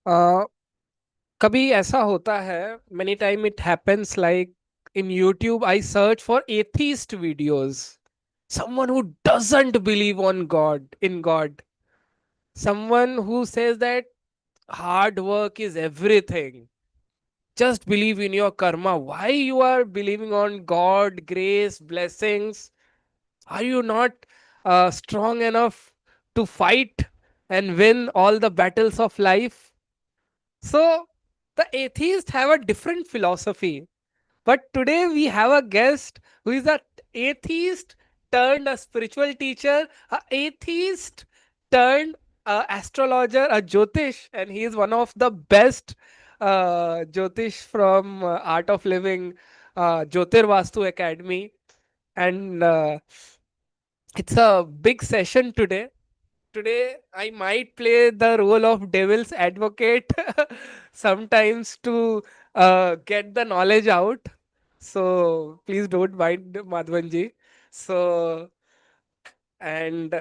अ, कभी ऐसा होता है, many time it happens like in YouTube I search for atheist videos, someone who doesn't believe on God, in God, someone who says that hard work is everything, just believe in your karma. Why you are believing on God, grace, blessings? Are you not strong enough to fight and win all the battles of life? So the atheists have a different philosophy. But today we have a guest who is a atheist turned a spiritual teacher, a atheist turned a astrologer, a Jyotish, and he is one of the best Jyotish from Art of Living, Jyotir Vastu Academy. And it's a big session today. Today I might play the role of devil's advocate sometimes to get the knowledge out. So please don't mind Madhavanji. So, and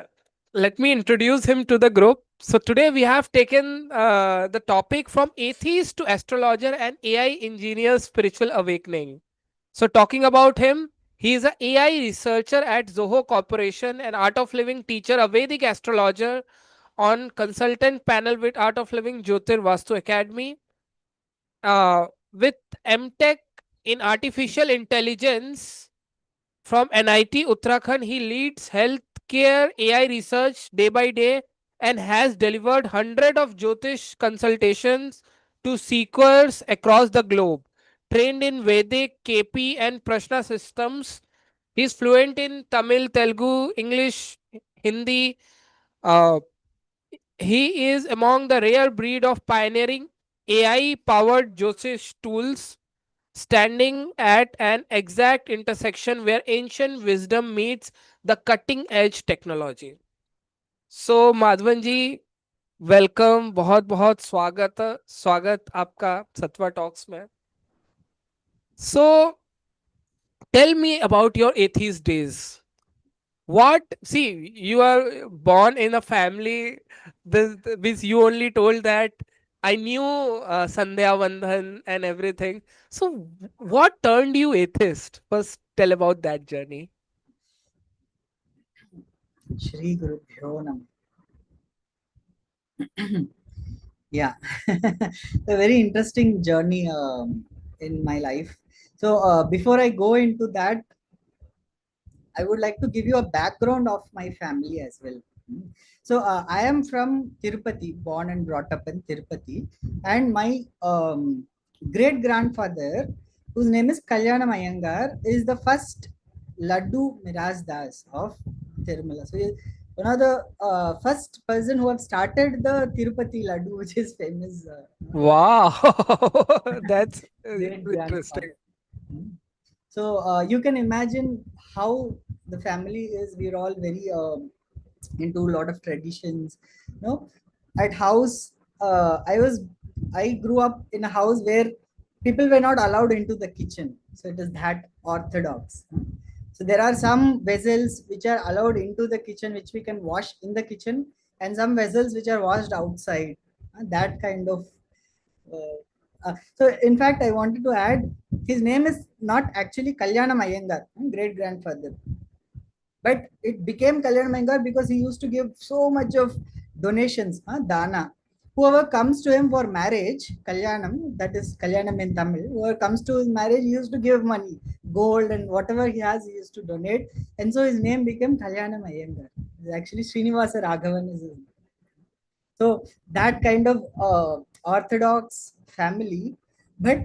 let me introduce him to the group. So today we have taken the topic from atheist to astrologer and AI engineer spiritual awakening. So talking about him, he is a AI researcher at Zoho Corporation, an Art of Living teacher, a Vedic astrologer on consultant panel with Art of Living Jyotir Vastu Academy, with MTech in artificial intelligence from NIT Uttarakhand. He leads healthcare AI research day by day and has delivered hundreds of Jyotish consultations to seekers across the globe. Trained in Vedic, KP, and Prashna systems, he is fluent in Tamil, Telugu, English, Hindi. Uh, he is among the rare breed of pioneering AI powered Jyotish tools, standing at an exact intersection where ancient wisdom meets the cutting edge technology. So Madhavan ji, welcome, बहुत बहुत स्वागत आपका Sattva talks में. So tell me about your atheist days. What, see, you are born in a family, this you only told that I knew Sandhya Vandhan and everything. So what turned you atheist? First tell about that journey. Shri Guru Bhyo Nam. Yeah, a very interesting journey in my life. So, before I go into that, I would like to give you a background of my family as well. So, I am from Tirupati, born and brought up in Tirupati, and my great grandfather, whose name is Kalyanam Iyengar, is the first Laddu Miraj Das of Tirumala. So, he is one of the first person who have started the Tirupati Laddu, which is famous. Wow, that's Great grandfather. interesting. So you can imagine how the family is. We're all very into a lot of traditions. You know, at house, I grew up in a house where people were not allowed into the kitchen. So it is that orthodox. So there are some vessels which are allowed into the kitchen, which we can wash in the kitchen, and some vessels which are washed outside. That kind of so, in fact, I wanted to add his name is not actually Kalyanam Iyengar, great grandfather, but it became Kalyanam Iyengar because he used to give so much of donations, dana. Whoever comes to him for marriage, Kalyanam, that is Kalyanam in Tamil, whoever comes to his marriage, he used to give money, gold, and whatever he has, he used to donate. And so his name became Kalyanam Iyengar. Actually, Srinivasa Raghavan is his name. So that kind of orthodox family, but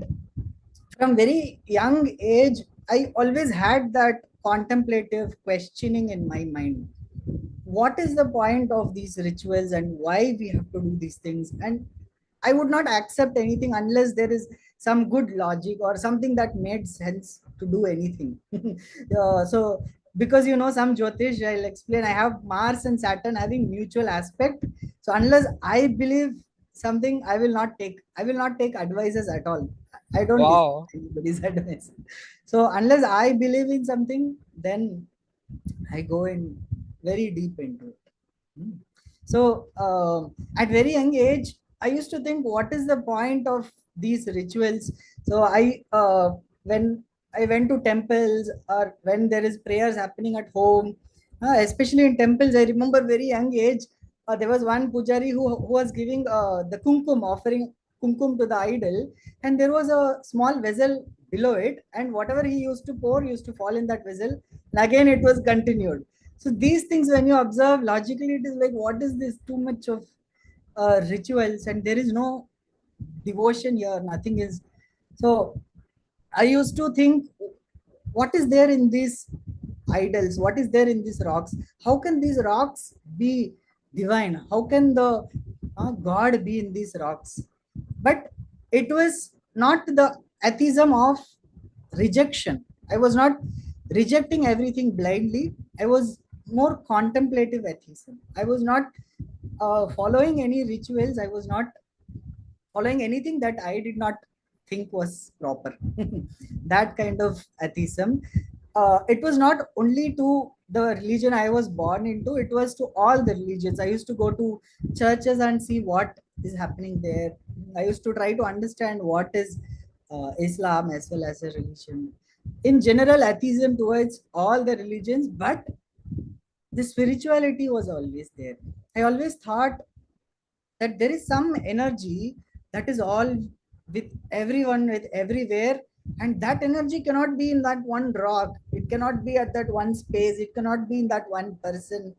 from very young age, I always had that contemplative questioning in my mind. What is the point of these rituals and why we have to do these things? And I would not accept anything unless there is some good logic or something that made sense to do anything. So, because some Jyotish, I'll explain. I have Mars and Saturn having mutual aspect. So, unless I believe something, I will not take. I will not take advices at all. I don't listen Wow. to anybody's advice. So, unless I believe in something, then I go in very deep into it. Hmm. So, at very young age, I used to think, what is the point of these rituals? So when I went to temples, or when there is prayers happening at home, especially in temples, I remember very young age, there was one pujari who was giving the kumkum, offering kumkum to the idol, and there was a small vessel below it, and whatever he used to pour used to fall in that vessel, and again it was continued. So these things, when you observe logically, it is like, what is this? Too much of rituals, and there is no devotion here. Nothing is. So I used to think, what is there in these idols? What is there in these rocks? How can these rocks be divine? How can the God be in these rocks? But it was not the atheism of rejection. I was not rejecting everything blindly. I was more contemplative atheism. I was not following any rituals. I was not following anything that I did not think was proper. That kind of atheism. It was not only to the religion I was born into, it was to all the religions. I used to go to churches and see what is happening there. I used to try to understand what is Islam as well as a religion. In general, atheism towards all the religions, but the spirituality was always there. I always thought that there is some energy that is all with everyone, with everywhere, and that energy cannot be in that one rock, it cannot be at that one space, it cannot be in that one person,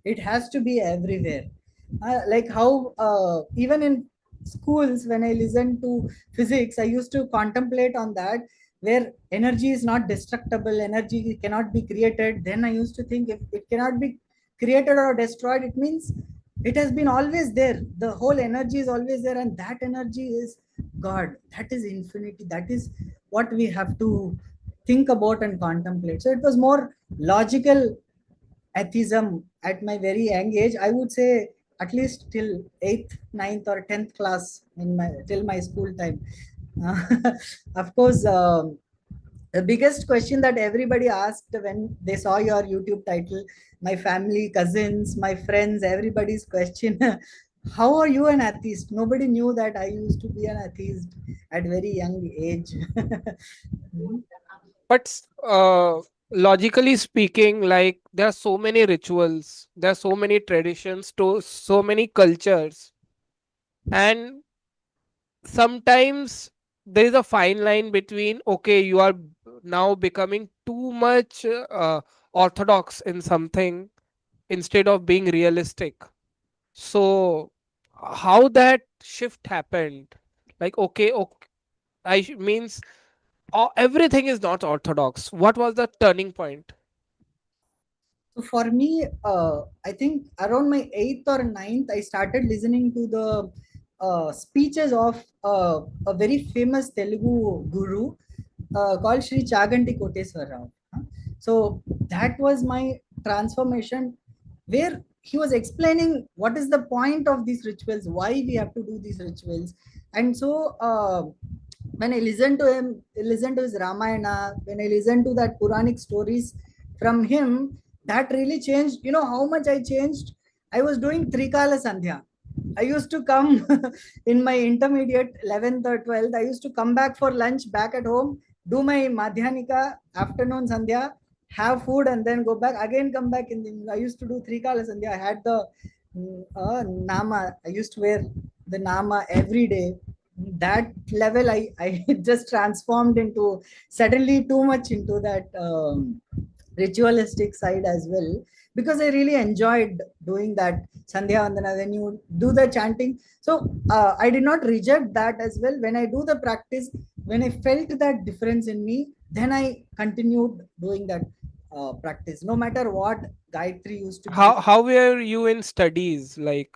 it has to be everywhere. Like how even in schools, when I listened to physics, I used to contemplate on that, where energy is not destructible, energy cannot be created. Then I used to think, if it cannot be created or destroyed, it means it has been always there. The whole energy is always there, and that energy is God. That is infinity. That is what we have to think about and contemplate. So it was more logical atheism at my very young age. I would say at least till 8th, ninth, or 10th class, in my till my school time. Of course, the biggest question that everybody asked when they saw your YouTube title, my family, cousins, my friends, everybody's question, how are you an atheist? Nobody knew that I used to be an atheist at very young age. But logically speaking, like there are so many rituals, there are so many traditions, to so many cultures, and sometimes there is a fine line between, okay, you are now becoming too much orthodox in something instead of being realistic. So how that shift happened? Like, okay, okay, means everything is not orthodox. What was the turning point? So for me, I think around my 8th or ninth, I started listening to the speeches of a very famous Telugu guru called Sri Chaganti Koteswar Rao. So that was my transformation, where he was explaining what is the point of these rituals, why we have to do these rituals. And so when I listened to him, listened to his Ramayana, when I listened to that Puranic stories from him, that really changed. You know how much I changed? I was doing Trikala Sandhya. I used to come in my intermediate 11th or 12th. I used to come back for lunch back at home, do my Madhyanika, afternoon Sandhya, have food, and then go back again, come back in the. I used to do Trikala Sandhya. I had the Nama. I used to wear the Nama every day. That level, I just transformed into suddenly too much into that ritualistic side as well, because I really enjoyed doing that Sandhya Vandana when you do the chanting. So I did not reject that as well. When I do the practice, when I felt that difference in me, then I continued doing that practice. No matter what Gayatri used to be. How were you in studies? Like,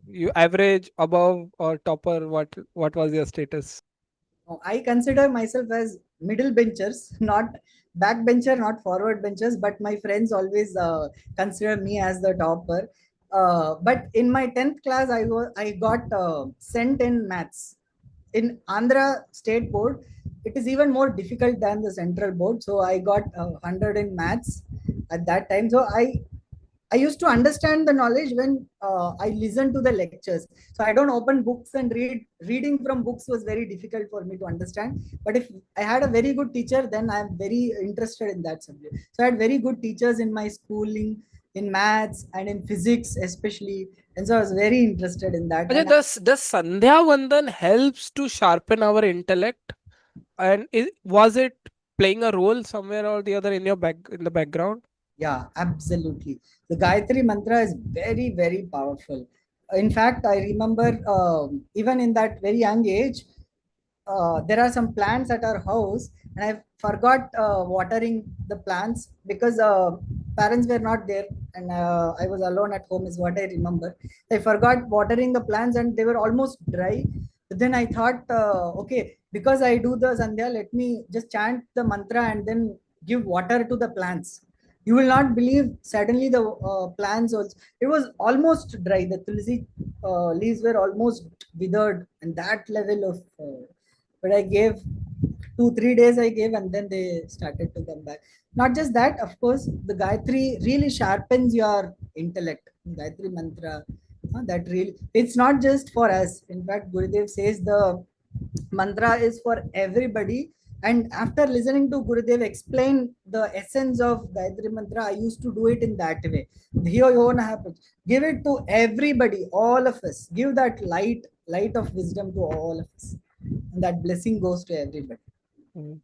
you average, above, or topper? What was your status? I consider myself as middle benchers, not backbencher, not forward benchers, but my friends always consider me as the topper. But in my 10th class, I got sent in maths. In Andhra State Board, it is even more difficult than the central board. So I got 100 in maths at that time. So I I used to understand the knowledge when I listened to the lectures. So I don't open books and read. Reading from books was very difficult for me to understand. But if I had a very good teacher, then I'm very interested in that subject. So I had very good teachers in my schooling, in maths and in physics especially. And so I was very interested in that. Ajay, And does Sandhya Vandan helps to sharpen our intellect? And was it playing a role somewhere or the other in your in the background? yeah, absolutely. The Gayatri mantra is very, very powerful. In fact, I remember even in that very young age, there are some plants at our house, and I forgot watering the plants because parents were not there, and I was alone at home, is what I remember. I forgot watering the plants, and they were almost dry. But then I thought, okay, because I do the sandhya, let me just chant the mantra and then give water to the plants. You will not believe, suddenly the plants also, it was almost dry. The tulsi leaves were almost withered, and that level of but I gave 2 3 days I gave, and then they started to come back. Not just that, of course, the Gayatri really sharpens your intellect. Gayatri mantra, that really, it's not just for us. In fact, Gurudev says the mantra is for everybody. And after listening to Gurudev explain the essence of Gayatri mantra, I used to do it in that way. Dhiyo yo na happens. Give it to everybody, all of us. Give that light of wisdom to all of us. And that blessing goes to everybody. Mm.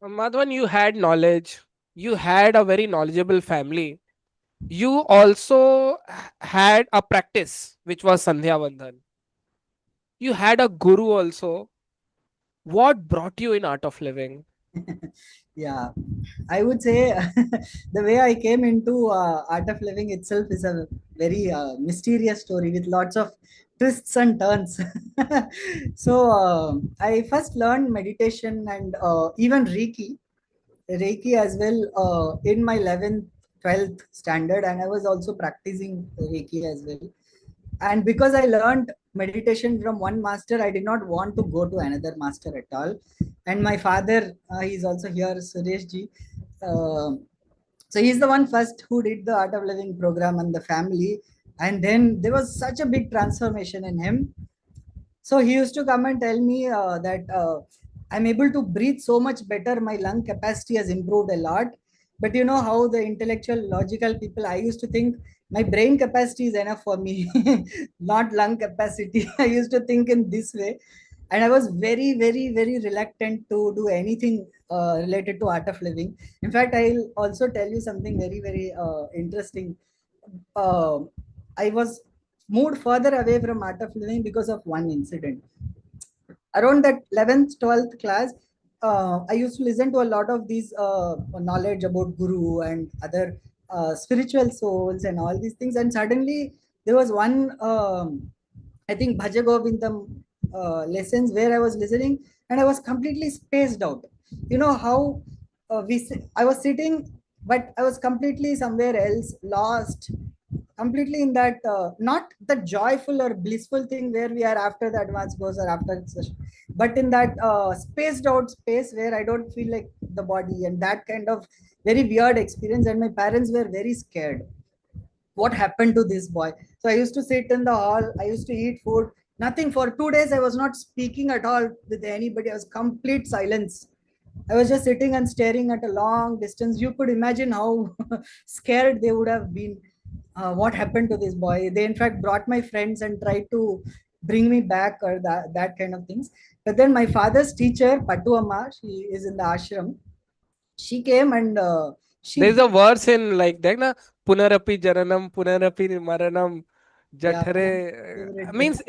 Madhavan, you had knowledge. You had a very knowledgeable family. You also had a practice, which was Sandhya Vandhan. You had a guru also. What brought you in art of living? Yeah, I would say the way I came into art of living itself is a very mysterious story with lots of twists and turns. So I first learned meditation and even Reiki as well in my 11th, 12th standard, and I was also practicing Reiki as well. And because I learned meditation from one master, I did not want to go to another master at all. And my father, he's also here, Suresh ji. uh, so he's the one first who did the art of living program and the family, and then there was such a big transformation in him. So he used to come and tell me that I'm able to breathe so much better. My lung capacity has improved a lot. But you know how the intellectual, logical people, I used to think my brain capacity is enough for me, not lung capacity. I used to think in this way. And I was very, very, very reluctant to do anything related to art of living. In fact, I'll also tell you something very, very interesting. Uh, I was moved further away from art of living because of one incident. Around that 11th, 12th class, I used to listen to a lot of these knowledge about Guru and other spiritual souls and all these things. And suddenly there was one, I think, Bhaja Govindam lessons where I was listening and I was completely spaced out. You know how I was sitting, but I was completely somewhere else, lost, completely in that not the joyful or blissful thing where we are after the advanced course or after the session, but in that spaced out space where I don't feel like the body, and that kind of very weird experience. And my parents were very scared. What happened to this boy? So I used to sit in the hall, I used to eat food, nothing. For 2 days I was not speaking at all with anybody. I was complete silence. I was just sitting and staring at a long distance. You could imagine how scared they would have been. What happened to this boy? They, in fact, brought my friends and tried to bring me back or that kind of things. But then my father's teacher, Patu Amma, she is in the ashram. She came and There's she, a verse in like that, na Punarapi Jaranam, Punarapi Maranam, yeah, one of Jathare. my favorite. Means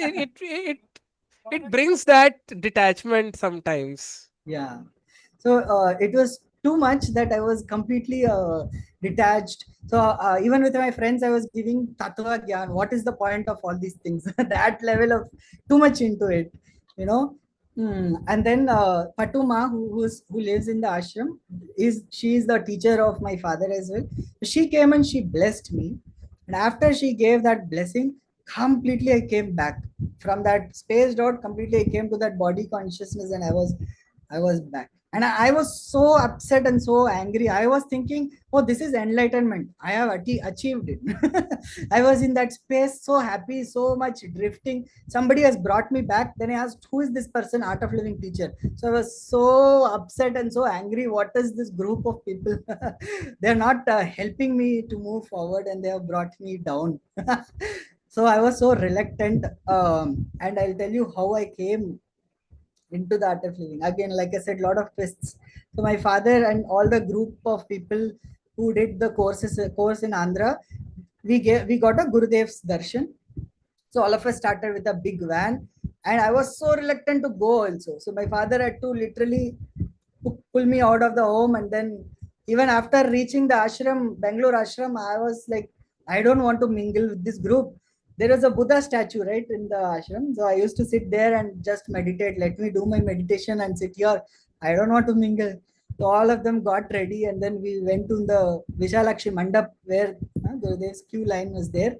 it brings that detachment sometimes. Yeah. So it was too much that I was completely detached. So even with my friends, I was giving Tattva Gyan. What is the point of all these things? That level of too much into it, you know. And then Patuma, who lives in the ashram, she is the teacher of my father as well. She came and she blessed me, and after she gave that blessing, completely I came back from that spaced out. Completely, I came to that body consciousness, and I was back. And I was so upset and so angry. I was thinking, oh, this is enlightenment, I have achieved it. I was in that space, so happy, so much drifting. Somebody has brought me back. Then I asked, who is this person, art of living teacher? So I was so upset and so angry. What is this group of people? They're not helping me to move forward, and they have brought me down. So I was so reluctant, and I'll tell you how I came into the art of living. Again, like I said, a lot of twists. So my father and all the group of people who did the course in Andhra, we got a Gurudev's darshan. So all of us started with a big van, and I was so reluctant to go also. So my father had to literally pull me out of the home, and then even after reaching the ashram, Bangalore ashram, I was like, I don't want to mingle with this group. There was a Buddha statue right in the ashram, so I used to sit there and just meditate. Let me do my meditation and sit here. I don't want to mingle. So all of them got ready, and then we went to the Vishalakshi Mandap where Gurudev's queue line was there.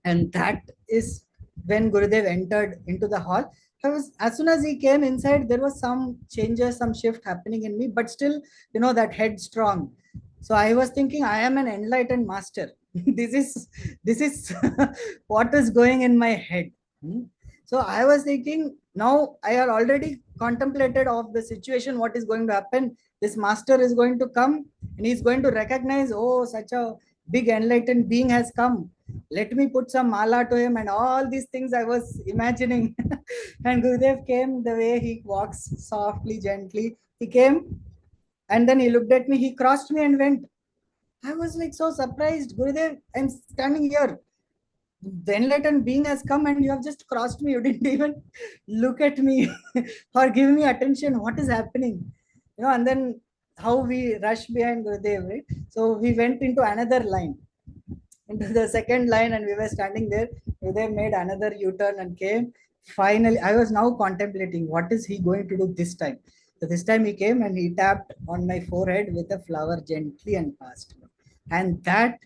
And that is when Gurudev entered into the hall. I was, as soon as he came inside, there was some changes, some shift happening in me, but still, that headstrong. So I was thinking, I am an enlightened master. This is what is going in my head. Hmm. So I was thinking, now I have already contemplated of the situation, what is going to happen. This master is going to come, and he's going to recognize, oh, such a big enlightened being has come. Let me put some mala to him, and all these things I was imagining. And Gurudev came the way he walks softly, gently. He came, and then he looked at me, he crossed me and went. I was like so surprised. Gurudev, I'm standing here. The enlightened being has come, and you have just crossed me. You didn't even look at me or give me attention. What is happening? And then how we rush behind Gurudev, right? So we went into another line, into the second line, and we were standing there. They made another U-turn and came. Finally, I was now contemplating, what is he going to do this time? So this time he came and he tapped on my forehead with a flower gently and passed. And that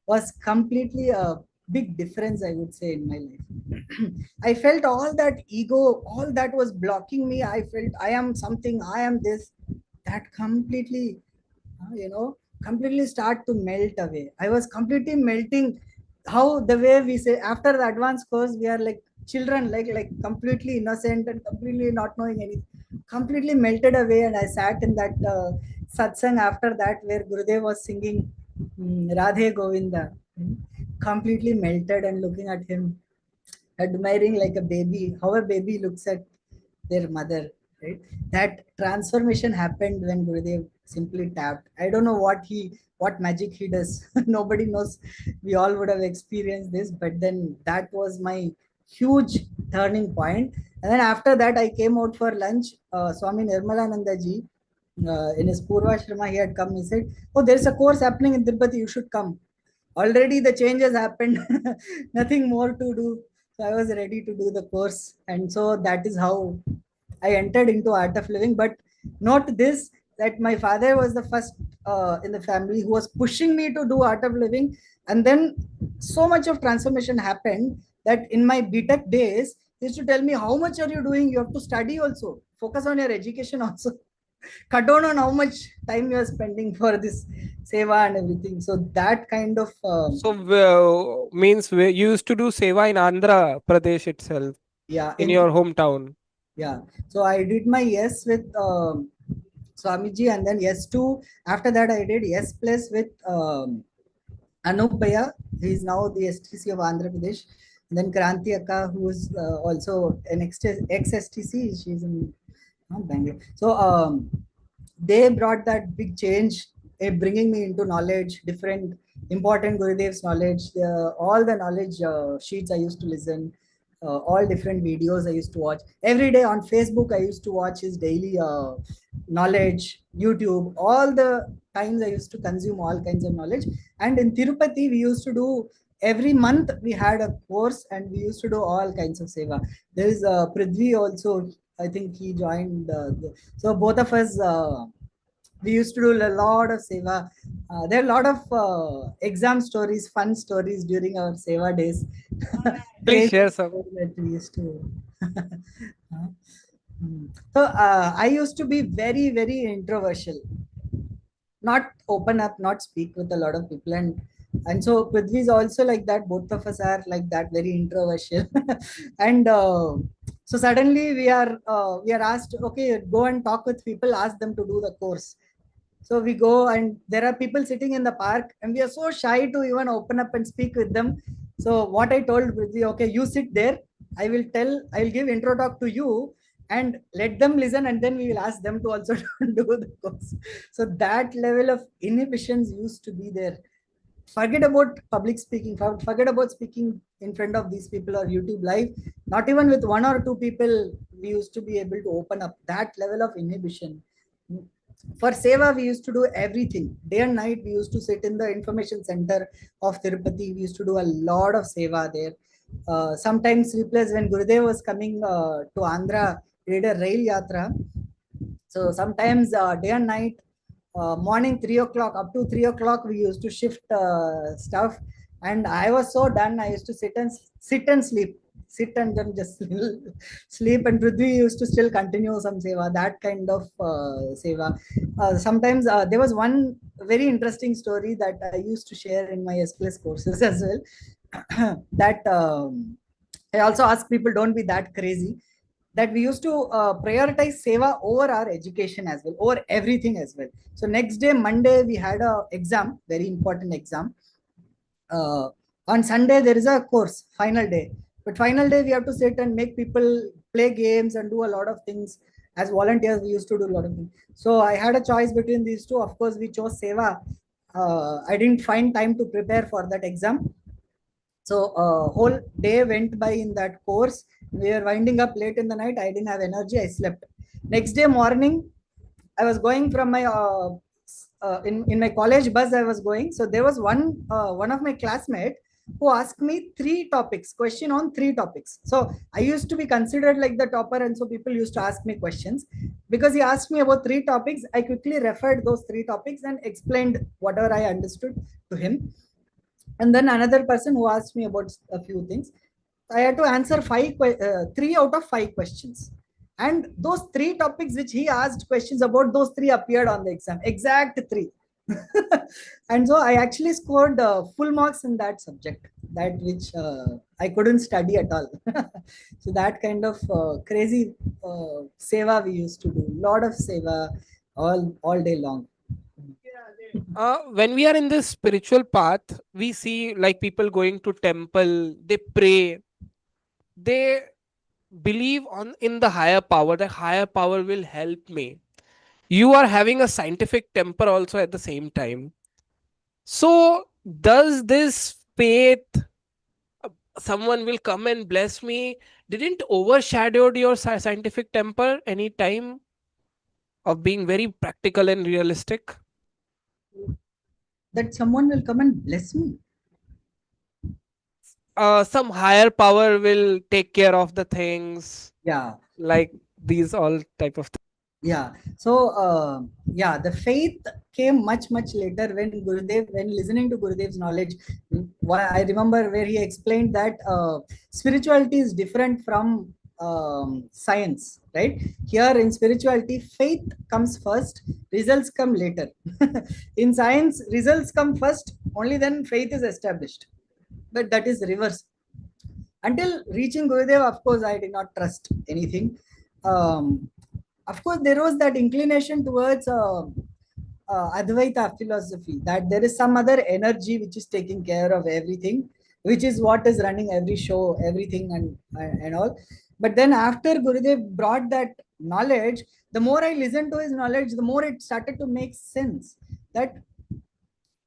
was completely a big difference, I would say, in my life. I felt all that ego, all that was blocking me. I felt I am something, I am this. That completely, completely start to melt away. I was completely melting. How the way we say after the advanced course, we are like children, like completely innocent and completely not knowing anything. Completely melted away, and I sat in that satsang after that where Gurudev was singing Radhe Govinda. Completely melted and looking at him, admiring like a baby, how a baby looks at their mother, right? That transformation happened when Gurudev simply tapped. I don't know what magic he does. Nobody knows. We all would have experienced this, but then that was my huge turning point. And then after that, I came out for lunch. Swami Nirmalananda ji, in his Purvashrama, he had come. He said, "Oh, there's a course happening in Tirupati. You should come." Already the changes happened. Nothing more to do. So I was ready to do the course, and so that is how I entered into art of living. But note this, that my father was the first in the family who was pushing me to do art of living. And then so much of transformation happened that in my btech days, he used to tell me, how much are you doing? You have to study also, focus on your education also. Cut down on how much time you are spending for this seva and everything. So that kind of So means we you used to do seva in Andhra Pradesh itself, yeah, in your hometown. yeah. So I did my yes with Swamiji, and then yes two. After that, I did yes plus with Anup Bhaiya. He is now the STC of Andhra Pradesh. And then Kranti Akka, who is also an ex-STC. She's in Bangalore. So they brought that big change, bringing me into knowledge, different important Gurudev's knowledge, all the knowledge sheets I used to listen, all different videos I used to watch. Every day on Facebook, I used to watch his daily knowledge, YouTube, all the times I used to consume all kinds of knowledge. And in Tirupati, we used to do every month we had a course, and we used to do all kinds of seva. There is Prithvi also. I think he joined. So both of us, we used to do a lot of seva. There are a lot of exam stories, fun stories during our seva days. Please Crazy share some. stories that we used to. So I used to be very, very introversial, not open up, not speak with a lot of people, and so Prithvi is also like that. Both of us are like that, very introversial, and so suddenly we are asked, okay, go and talk with people, ask them to do the course. So we go, and there are people sitting in the park, and we are so shy to even open up and speak with them. So what I told Prithvi, okay, you sit there. I will give intro talk to you, and let them listen, and then we will ask them to also do the course. So that level of inhibitions used to be there. Forget about public speaking, forget about speaking in front of these people or YouTube live. Not even with one or two people we used to be able to open up. That level of inhibition. For seva we used to do everything day and night. We used to sit in the information center of Tirupati. We used to do a lot of seva there. Sometimes replace when Gurudev was coming to Andhra, we did a rail yatra. So sometimes day and night, morning 3 o'clock up to 3 o'clock, we used to shift stuff. And I was so done. I used to sit and sleep, sit and then just sleep. And Prithvi used to still continue some seva, that kind of seva. Sometimes there was one very interesting story that I used to share in my S plus courses as well. That I also ask people, don't be that crazy, that we used to prioritize seva over our education as well, over everything as well. So next day, Monday, we had a exam, very important exam. uh, on Sunday there is a course, final day. But final day we have to sit and make people play games and do a lot of things. As volunteers we used to do a lot of things. So I had a choice between these two. Of course we chose seva. I didn't find time to prepare for that exam. So whole day went by in that course. We were winding up late in the night. I didn't have energy. I slept. Next day morning, I was going from my in my college bus. I was going. So there was one of my classmates who asked me three topics, question on three topics. So I used to be considered like the topper, and so people used to ask me questions because he asked me about three topics. I quickly referred those three topics and explained whatever I understood to him. And then another person who asked me about a few things. I had to answer three out of five questions. And those three topics which he asked questions about, those three appeared on the exam, exact three. And so I actually scored full marks in that subject, that which I couldn't study at all. So that kind of crazy seva we used to do, lot of seva all day long. When we are in this spiritual path, we see like people going to temple, they pray, they believe on in the higher power. The higher power will help me. You are having a scientific temper also at the same time. So does this faith, someone will come and bless me, didn't overshadowed your scientific temper any time of being very practical and realistic? That someone will come and bless me. Some higher power will take care of the things, Yeah. like these all type of Yeah. So yeah, the faith came much later when Gurudev, when listening to Gurudev's knowledge. I remember where he explained that spirituality is different from science, right? Here in spirituality, faith comes first, results come later. In science, results come first, only then faith is established. But that is reverse. Until reaching Gurudev, of course I did not trust anything. um, of course there was that inclination towards Advaita philosophy, that there is some other energy which is taking care of everything, which is what is running every show, everything, and all. But then after Gurudev brought that knowledge, the more I listened to his knowledge, the more it started to make sense that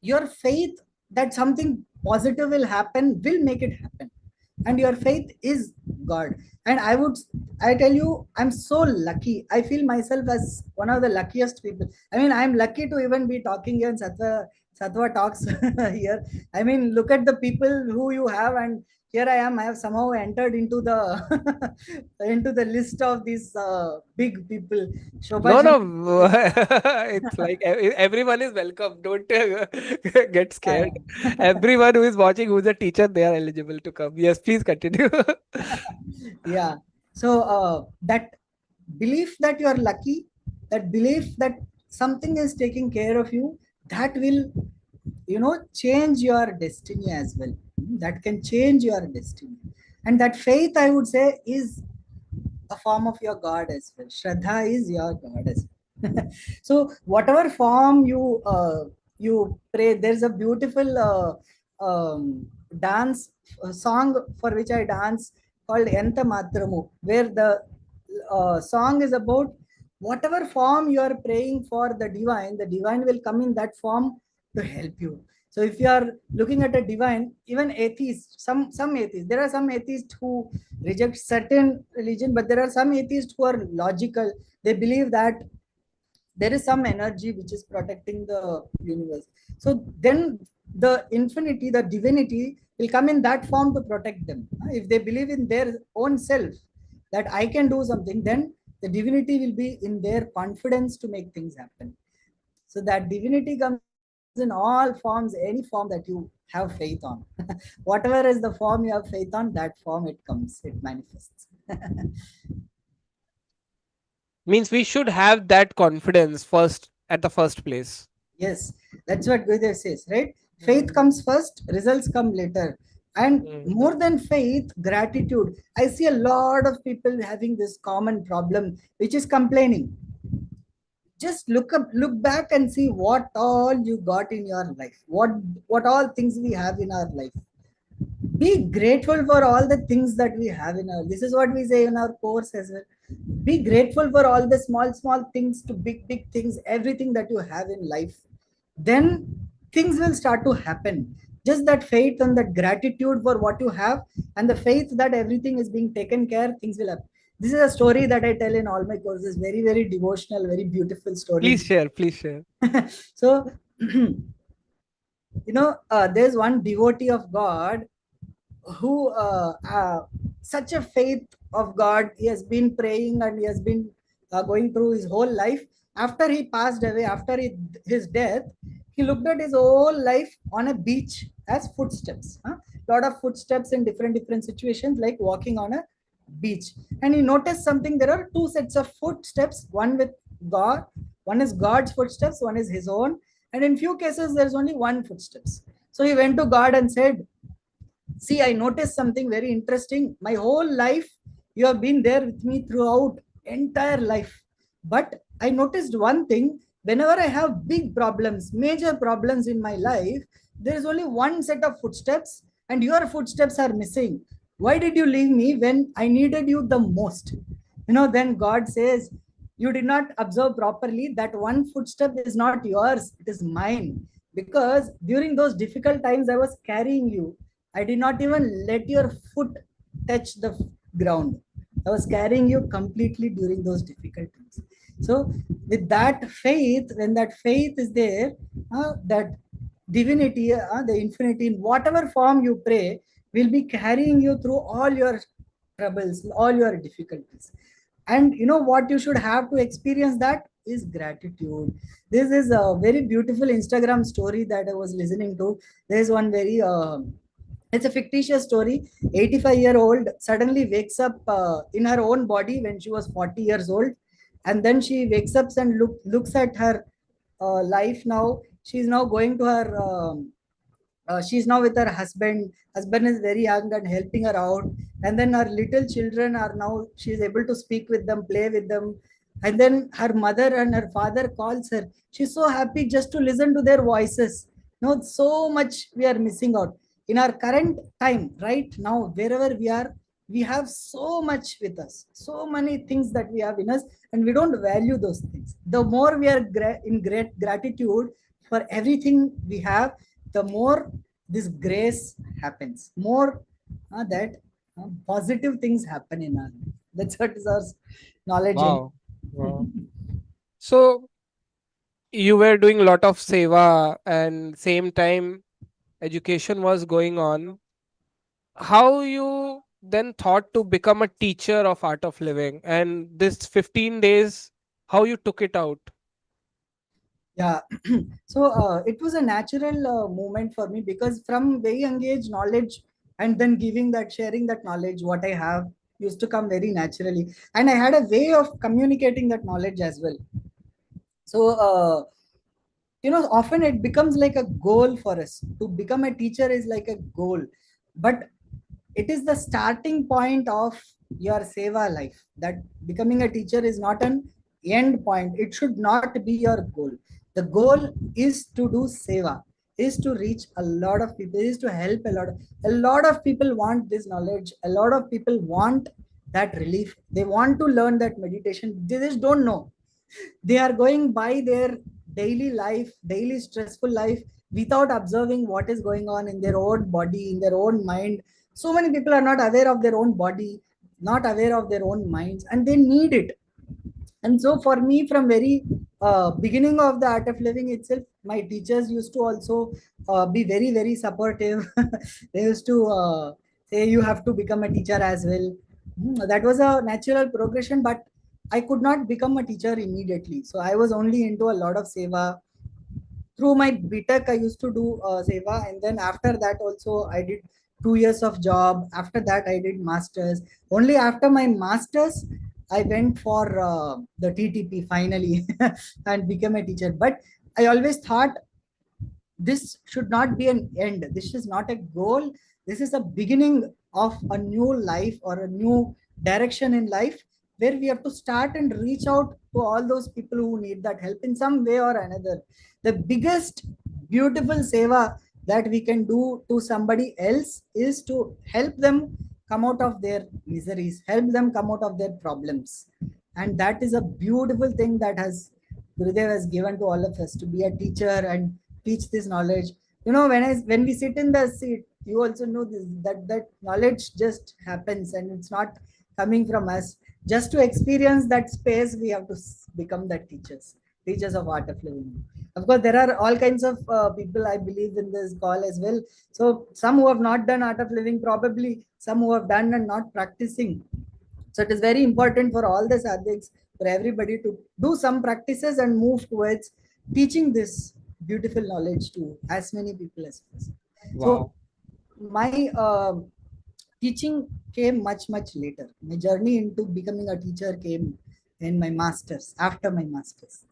your faith that something positive will happen will make it happen. And your faith is God. And I tell you, I'm so lucky. I feel myself as one of the luckiest people. I mean, I'm lucky to even be talking here in Sattva talks here. I mean, look at the people who you have, and here I am. I have somehow entered into the into the list of these big people. Shobha No, ji. no. It's like everyone is welcome. Don't get scared. Everyone who is watching, who's a teacher, they are eligible to come. Yes, please continue. Yeah. So that belief that you are lucky, that belief that something is taking care of you, that will, change your destiny as well. That can change your destiny. And that faith, I would say, is a form of your god as well. Shraddha is your god as well. So whatever form you pray, there's a beautiful dance song for which I dance, called Enta Matramu, where the song is about whatever form you are praying for the divine will come in that form to help you. So if you are looking at a divine, even atheists, some atheists, there are some atheists who reject certain religion, but there are some atheists who are logical. They believe that there is some energy which is protecting the universe. So then the infinity, the divinity will come in that form to protect them. If they believe in their own self that I can do something, then the divinity will be in their confidence to make things happen. So that divinity comes in all forms, any form that you have faith on. Whatever is the form you have faith on, that form it comes, it manifests. Means we should have that confidence first at the first place. Yes, that's what Gurudev says, right? Faith Mm, comes first, results come later. And mm. more than faith, gratitude. I see a lot of people having this common problem, which is complaining. Just look back and see what all you got in your life. What all things we have in our life. Be grateful for all the things that we have in our, this is what we say in our course as well. Be grateful for all the small things to big things, everything that you have in life. Then things will start to happen. Just that faith and that gratitude for what you have, and the faith that everything is being taken care, things will happen. This is a story that I tell in all my courses, very very devotional, very beautiful story. Please share, please share. So there's one devotee of God who such a faith of God. He has been praying and he has been going through his whole life. After he passed away, after his death, he looked at his whole life on a beach as footsteps. Lot of footsteps in different situations, like walking on a beach. And he noticed something. There are two sets of footsteps, one with God, one is God's footsteps, one is his own. And in few cases, there's only one footsteps. So he went to God and said, see, I noticed something very interesting. My whole life, you have been there with me throughout entire life. But I noticed one thing. Whenever I have big problems, major problems in my life, there is only one set of footsteps, and your footsteps are missing. Why did you leave me when I needed you the most? Then God says, you did not observe properly. That one footstep is not yours, it is mine. Because during those difficult times, I was carrying you. I did not even let your foot touch the ground. I was carrying you completely during those difficult times. So, with that faith, when that faith is there, that divinity, the infinity, in whatever form you pray, will be carrying you through all your troubles, all your difficulties. And you know what you should have to experience that is gratitude. This is a very beautiful Instagram story that I was listening to. There's one very it's a fictitious story. 85-year-old suddenly wakes up in her own body when she was 40 years old, and then she wakes up and looks at her life now. She's now going to her she's now with her husband is very young and helping her out. And then her little children are now, she's able to speak with them, play with them. And then her mother and her father calls her. She's so happy just to listen to their voices. So much we are missing out in our current time right now. Wherever we are, we have so much with us, so many things that we have in us, and we don't value those things. The more we are in great gratitude for everything we have, the more this grace happens, more that positive things happen in our life. That's what is our knowledge. Wow. Wow. So you were doing a lot of seva and same time education was going on. How you then thought to become a teacher of art of living, and this 15 days, how you took it out? Yeah. So it was a natural movement for me, because from very young age, knowledge, and then giving that, sharing that knowledge, what I have. used to come very naturally, and I had a way of communicating that knowledge as well. So often it becomes like a goal for us to become a teacher, is like a goal, but it is the starting point of your seva life. That becoming a teacher is not an end point, it should not be your goal. The goal is to do seva, is to reach a lot of people, is to help a lot of people want this knowledge, a lot of people want that relief, they want to learn that meditation, they just don't know. They are going by their daily life, daily stressful life, without observing what is going on in their own body, in their own mind. So many people are not aware of their own body, not aware of their own minds, and they need it. And so for me, from very beginning of the art of living itself, my teachers used to also be very very supportive. They used to say you have to become a teacher as well. That was a natural progression, but I could not become a teacher immediately, so I was only into a lot of seva. Through my btech I used to do seva, and then after that also I did 2 years of job. After that I did masters. Only after my masters I went for the ttp finally and became a teacher. But I always thought this should not be an end, this is not a goal, this is a beginning of a new life or a new direction in life, where we have to start and reach out to all those people who need that help in some way or another. The biggest beautiful seva that we can do to somebody else is to help them come out of their miseries, help them come out of their problems. And that is a beautiful thing that has Gurudev has given to all of us, to be a teacher and teach this knowledge. When we sit in the seat, you also know this, that knowledge just happens and it's not coming from us. Just to experience that space, we have to become the teachers of art of living. Of course, there are all kinds of people I believe in this call as well. So some who have not done art of living, probably some who have done and not practicing. So it is very important for all the sadhaks, for everybody to do some practices and move towards teaching this beautiful knowledge to as many people as possible. So Wow. my teaching came much much later. My journey into becoming a teacher came in my masters, after my masters.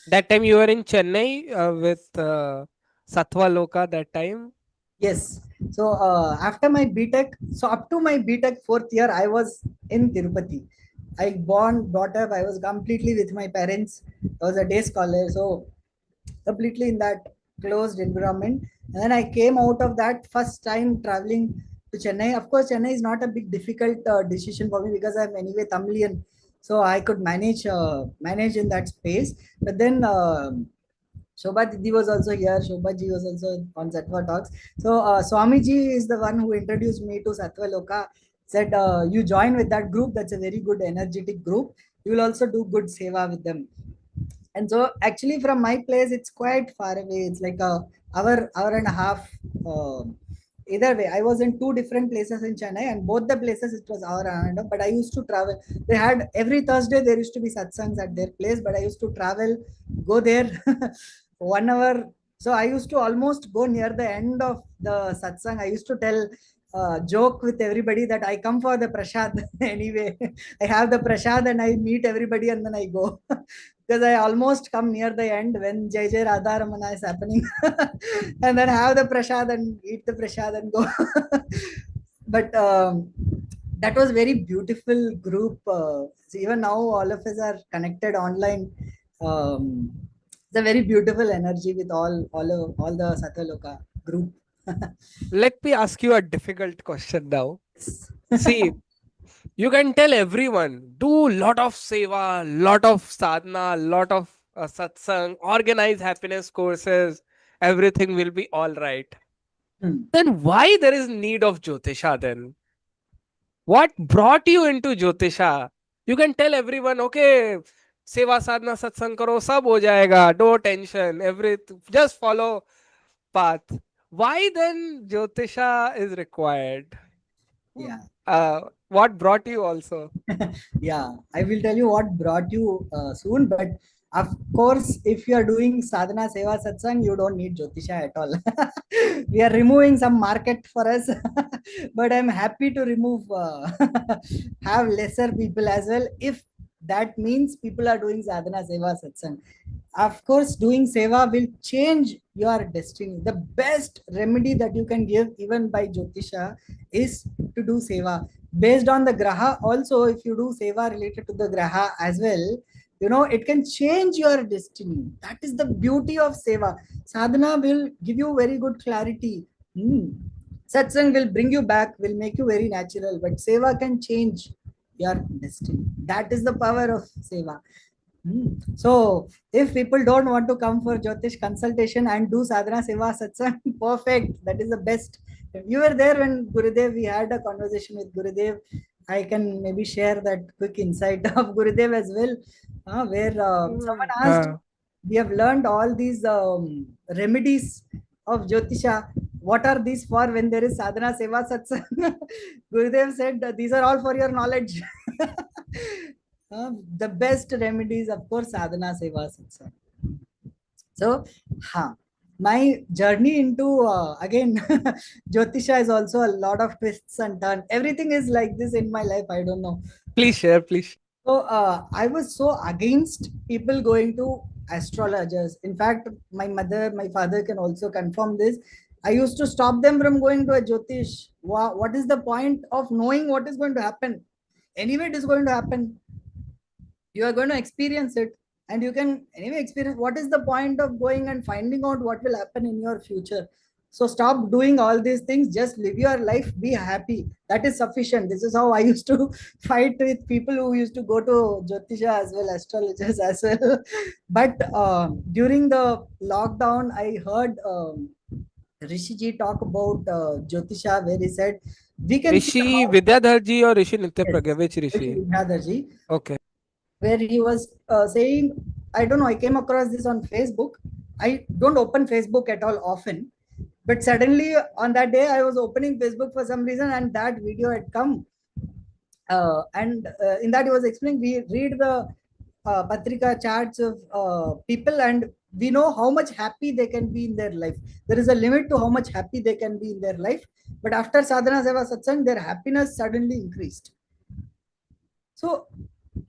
That time you were in Chennai with Sattva Loka that time. Yes. So after my BTech, so up to my BTech fourth year, I was in Tirupati. I brought up. I was completely with my parents. I was a day scholar, so completely in that closed environment. And then I came out of that first time traveling to Chennai. Of course, Chennai is not a big difficult decision for me because I'm anyway Tamilian, so I could manage in that space. But then Shobha Didi was also here. Shobha ji was also on Sattva Talks. So Swamiji is the one who introduced me to Sattva Loka. Said you join with that group. That's a very good energetic group. You will also do good seva with them. And so actually from my place it's quite far away. It's like a hour and a half. Either way, I was in two different places in Chennai, and both the places it was hour and a half. But I used to travel. They had every Thursday there used to be satsangs at their place, but I used to travel, go there 1 hour. So I used to almost go near the end of the satsang. I used to tell joke with everybody that I come for the prasad anyway. I have the prasad and I meet everybody and then I go. Because I almost come near the end when Jai Jai Radha Ramana is happening, and then have the prasad and eat the prasad and go. But that was very beautiful group. So even now, all of us are connected online. It's a very beautiful energy with all the Satyaloka group. Let me ask you a difficult question now. See, you can tell everyone, do lot of seva, lot of sadhana, lot of satsang, organize happiness courses, everything will be all right. Hmm. Then why there is need of Jyotisha then? What brought you into Jyotisha? You can tell everyone, okay, seva sadhana satsang karo, sab ho jayega, no tension, everything, just follow path. Why then Jyotisha is required? Yeah. What brought you also? Yeah, I will tell you what brought you soon. But Of course, if you are doing sadhana, seva, satsang, you don't need Jyotisha at all. We are removing some market for us, but I'm happy to remove, have lesser people as well. If that means people are doing sadhana, seva, satsang. Of course, doing seva will change your destiny. The best remedy that you can give, even by Jyotisha, is to do seva. Based on the graha, also, if you do seva related to the graha as well, it can change your destiny. That is the beauty of seva. Sadhana will give you very good clarity. Hmm. Satsang will bring you back, will make you very natural, but seva can change your destiny. That is the power of seva. So, if people don't want to come for Jyotish consultation and do sadhana seva satsang, perfect. That is the best. You were there when Gurudev, we had a conversation with Gurudev. I can maybe share that quick insight of Gurudev as well, where someone asked, Uh, we have learned all these remedies of Jyotisha. What are these for when there is sadhana seva satsang? Gurudev said, these are all for your knowledge. The best remedies, of course, sadhana seva satsang. So, my journey into again Jyotisha is also a lot of twists and turns. Everything is like this in my life. I don't know. please share, please. So I was so against people going to astrologers. In fact, my mother, my father can also confirm this. I used to stop them from going to a Jyotish. What is the point of knowing what is going to happen? Anyway, it is going to happen. You are going to experience it, and you can anyway experience. What is the point of going and finding out what will happen in your future? So stop doing all these things. Just live your life, be happy. That is sufficient. This is how I used to fight with people who used to go to Jyotisha as well, astrologers as well. But during the lockdown, I heard Rishiji talk about Jyotisha, where he said we can see Rishi how. Vidyadhar ji or Rishi Nitya Yes, Pragya? Which Rishi Rishi? Vijayadhar, Okay. where he was saying, I don't know, I came across this on Facebook. I don't open Facebook at all often, but suddenly on that day I was opening Facebook for some reason, and that video had come. And in that he was explaining, we read the patrika charts of people, and we know how much happy they can be in their life. There is a limit to how much happy they can be in their life, but after sadhana seva satsang, their happiness suddenly increased. So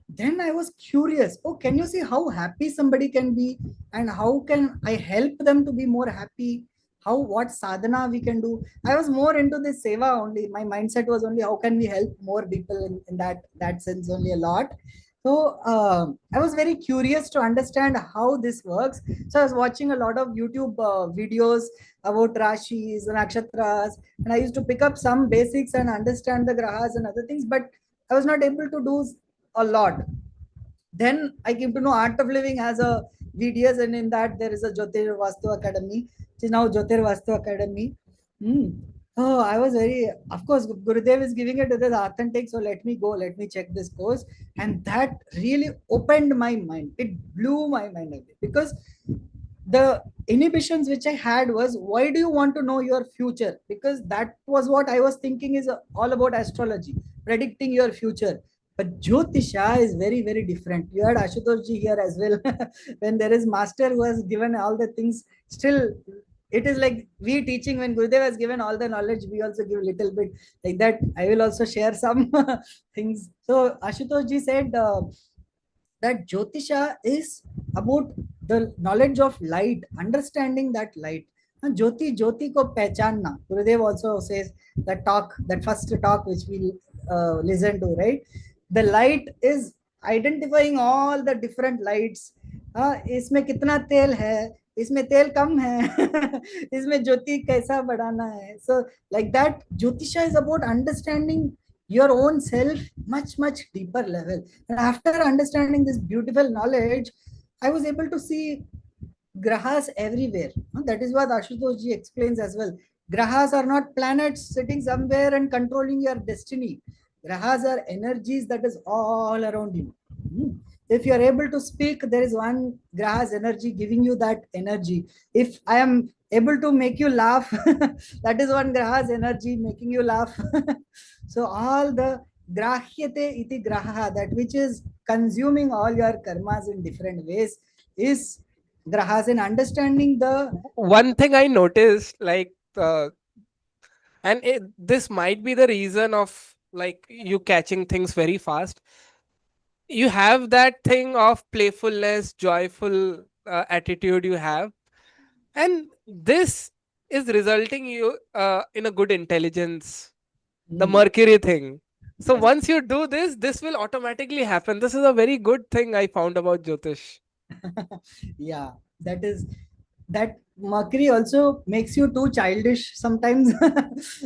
then I was curious. Oh, can you see how happy somebody can be, and how can I help them to be more happy? How, what sadhana we can do? I was more into this seva only. My mindset was only how can we help more people in that sense only a lot. So I was very curious to understand how this works. So I was watching a lot of YouTube videos about rashis and nakshatras, and I used to pick up some basics and understand the grahas and other things, but I was not able to do a lot. Then I came to know Art of Living has a VDS, and in that there is a Jyotir Vastu Academy, which is now Jyotir Vastu Academy. Hmm. Oh, I was very, of course, Gurudev is giving it, it is authentic. So let me go, let me check this course. And that really opened my mind. It blew my mind away, because the inhibitions which I had was, why do you want to know your future? Because that was what I was thinking is all about astrology, predicting your future. But Jyotisha is very, very different. You had Ashutoshji here as well. When there is master who has given all the things, still it is like we teaching when Gurudev has given all the knowledge, we also give little bit like that. I will also share some things. So Ashutoshji said that Jyotisha is about the knowledge of light, understanding that light. And Jyoti, Jyoti ko pehchanna. Gurudev also says that talk, that first talk which we listen to, right? The light is identifying all the different lights. इसमें कितना तेल है, इसमें तेल कम है, इसमें ज्योति कैसा बढ़ाना है. So like that, Jyotisha is about understanding your own self much deeper level. And after understanding this beautiful knowledge, I was able to see grahas everywhere. That is what Ashutosh ji explains as well. Grahas are not planets sitting somewhere and controlling your destiny. Grahas are energies that is all around you. If you are able to speak, there is one graha's energy giving you that energy. If I am able to make you laugh, that is one graha's energy making you laugh. So all the grahyate iti graha, that which is consuming all your karmas in different ways, is grahas, and understanding the One thing I noticed, like, this might be the reason of like you catching things very fast. You have that thing of playfulness, joyful attitude you have, and this is resulting you in a good intelligence, the mm, mercury thing. So yes. once you do this, this will automatically happen. This is a very good thing I found about Jyotish. Yeah, that is that mercury also makes you too childish sometimes,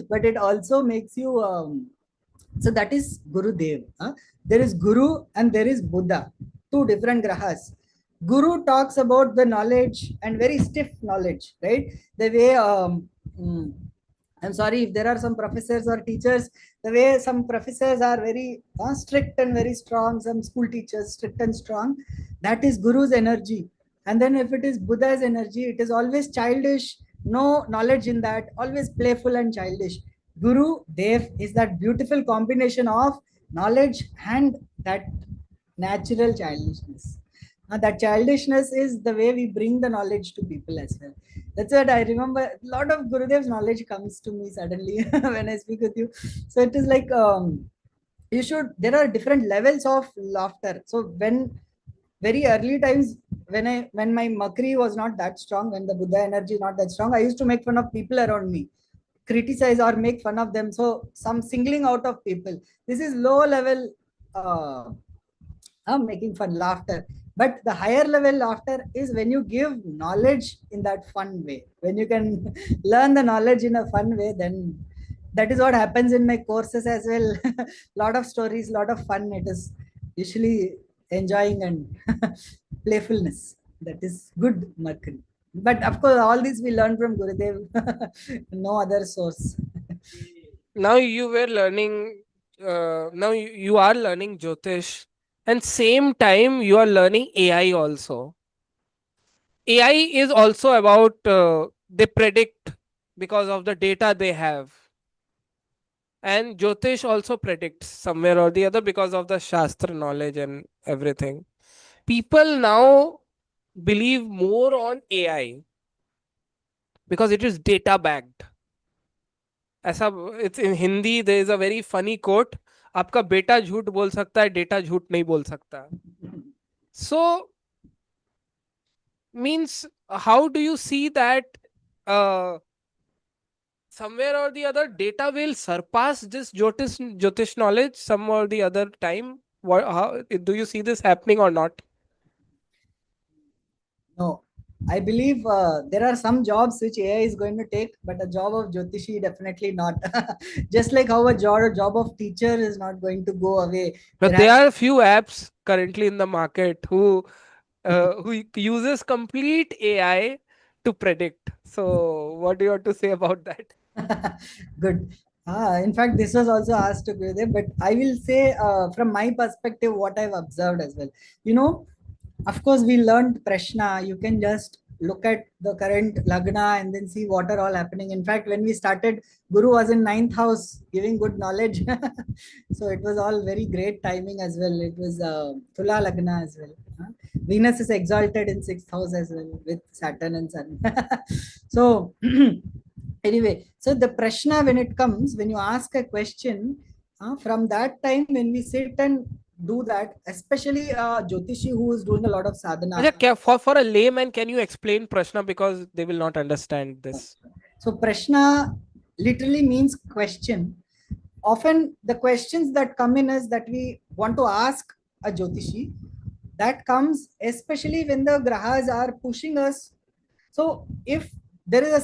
but it also makes you so that is Gurudev. There is Guru and there is Buddha, two different grahas. Guru talks about the knowledge and very stiff knowledge, right? The way mm, I'm sorry if there are some professors or teachers, the way some professors are very strict and very strong, some school teachers strict and strong, that is Guru's energy. And then if it is Buddha's energy, it is always childish, no knowledge in that, always playful and childish. Guru Dev is that beautiful combination of knowledge and that natural childishness. That childishness is the way we bring the knowledge to people as well. That's what I remember. A lot of Gurudev's knowledge comes to me suddenly when I speak with you. So it is like you should. There are different levels of laughter. So when very early times, when my mercury was not that strong, when the Buddha energy is not that strong, I used to make fun of people around me, criticize or make fun of them. So some singling out of people. This is low level making fun, laughter. But the higher level laughter is when you give knowledge in that fun way. When you can learn the knowledge in a fun way, then that is what happens in my courses as well. Lot of stories, lot of fun. It is usually enjoying and playfulness. That is good, Mercury. But of course, all this we learn from Gurudev, no other source. Now you were learning, now you are learning Jyotish, and same time you are learning AI also. AI is also about, they predict because of the data they have. And Jyotish also predicts somewhere or the other because of the Shastra knowledge and everything. People now believe more on AI because it is data backed. ऐसा, it's in Hindi, there is a very funny quote, आपका बेटा झूठ बोल सकता है, data झूठ नहीं बोल सकता. So means, how do you see that uh, somewhere or the other data will surpass this Jyotish knowledge some or the other time? What, how do you see this happening or not? No, I believe there are some jobs which AI is going to take, but a job of Jyotishi definitely not. Just like how a job of teacher is not going to go away. But There there has are a few apps currently in the market who uses complete AI to predict. So what do you have to say about that? good. In fact, this was also asked to Gurudev, but I will say from my perspective what I've observed as well. You know, of course, we learned Prashna. You can just look at the current Lagna and then see what are all happening. In fact, when we started, Guru was in ninth house, giving good knowledge. So it was all very great timing as well. It was Tula Lagna as well. Venus is exalted in sixth house as well with Saturn and Sun. So anyway, so the prashna, when it comes, when you ask a question, from that time when we sit and do that, especially Jyotishi who is doing a lot of sadhana. Acha, for a layman, can you explain Prashna because they will not understand this? So prashna literally means question. Often the questions that come in is that we want to ask a Jyotishi. That comes especially when the grahas are pushing us. So if there is a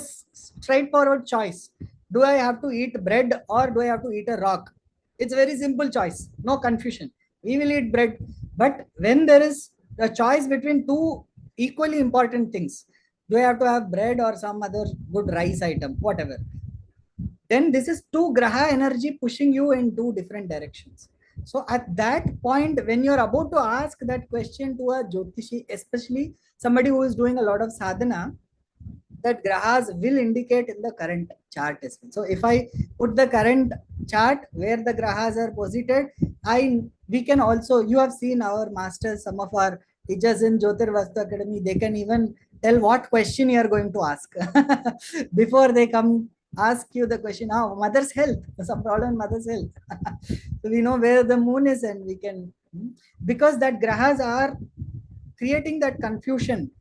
straightforward choice, do I have to eat bread or do I have to eat a rock? It's a very simple choice, no confusion. We will eat bread. But when there is a choice between two equally important things, do I have to have bread or some other good rice item, whatever, then this is two graha energy pushing you in two different directions. So at that point, when you're about to ask that question to a Jyotishi, especially somebody who is doing a lot of sadhana, that grahas will indicate in the current chart as well. So if I put the current chart where the grahas are posited, I we can also, you have seen our masters, some of our teachers in Jyotir Vastu Academy, they can even tell what question you are going to ask before they come ask you the question. Oh, mother's health, some problem in mother's health. So we know where the moon is, and we can, because that grahas are creating that confusion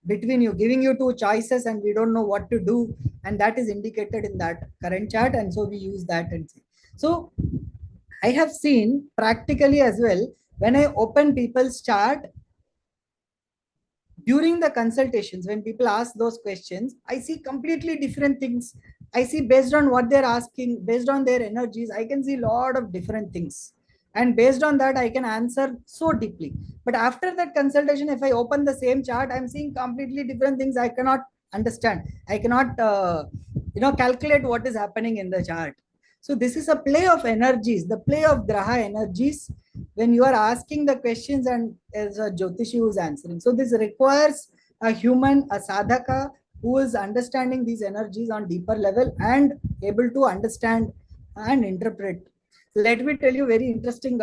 between you, giving you two choices, and we don't know what to do, and that is indicated in that current chart, and so we use that and see. So I have seen practically as well, when I open people's chart during the consultations, when people ask those questions, I see completely different things. I see, based on what they're asking, based on their energies, I can see a lot of different things, and based on that I can answer so deeply. But after that consultation, if I open the same chart, I'm seeing completely different things. I cannot understand, I cannot calculate what is happening in the chart. So this is a play of energies, the play of graha energies, when you are asking the questions and as a Jyotishi who is answering. So this requires a human, a sadhaka, who is understanding these energies on deeper level and able to understand and interpret. Let me tell you very interesting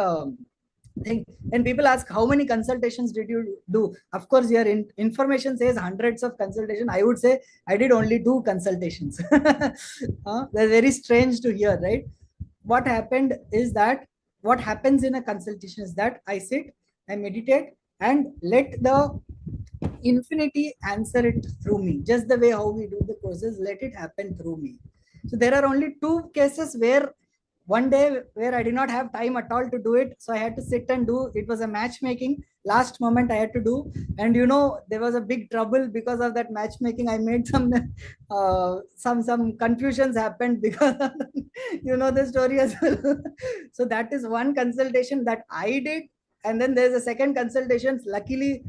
thing. When people ask how many consultations did you do, of course your information says hundreds of consultation. I would say I did only 2 consultations. They're very strange to hear, right? What happened is that, what happens in a consultation is that I sit, I meditate, and let the infinity answer it through me, just the way how we do the courses, let it happen through me. So there are only 2 cases where one day where I did not have time at all to do it, so I had to sit and do. It was a matchmaking, last moment I had to do, and there was a big trouble because of that matchmaking. I made some some confusions happened because of the story as well. So that is one consultation that I did, and then there's a second consultation. Luckily,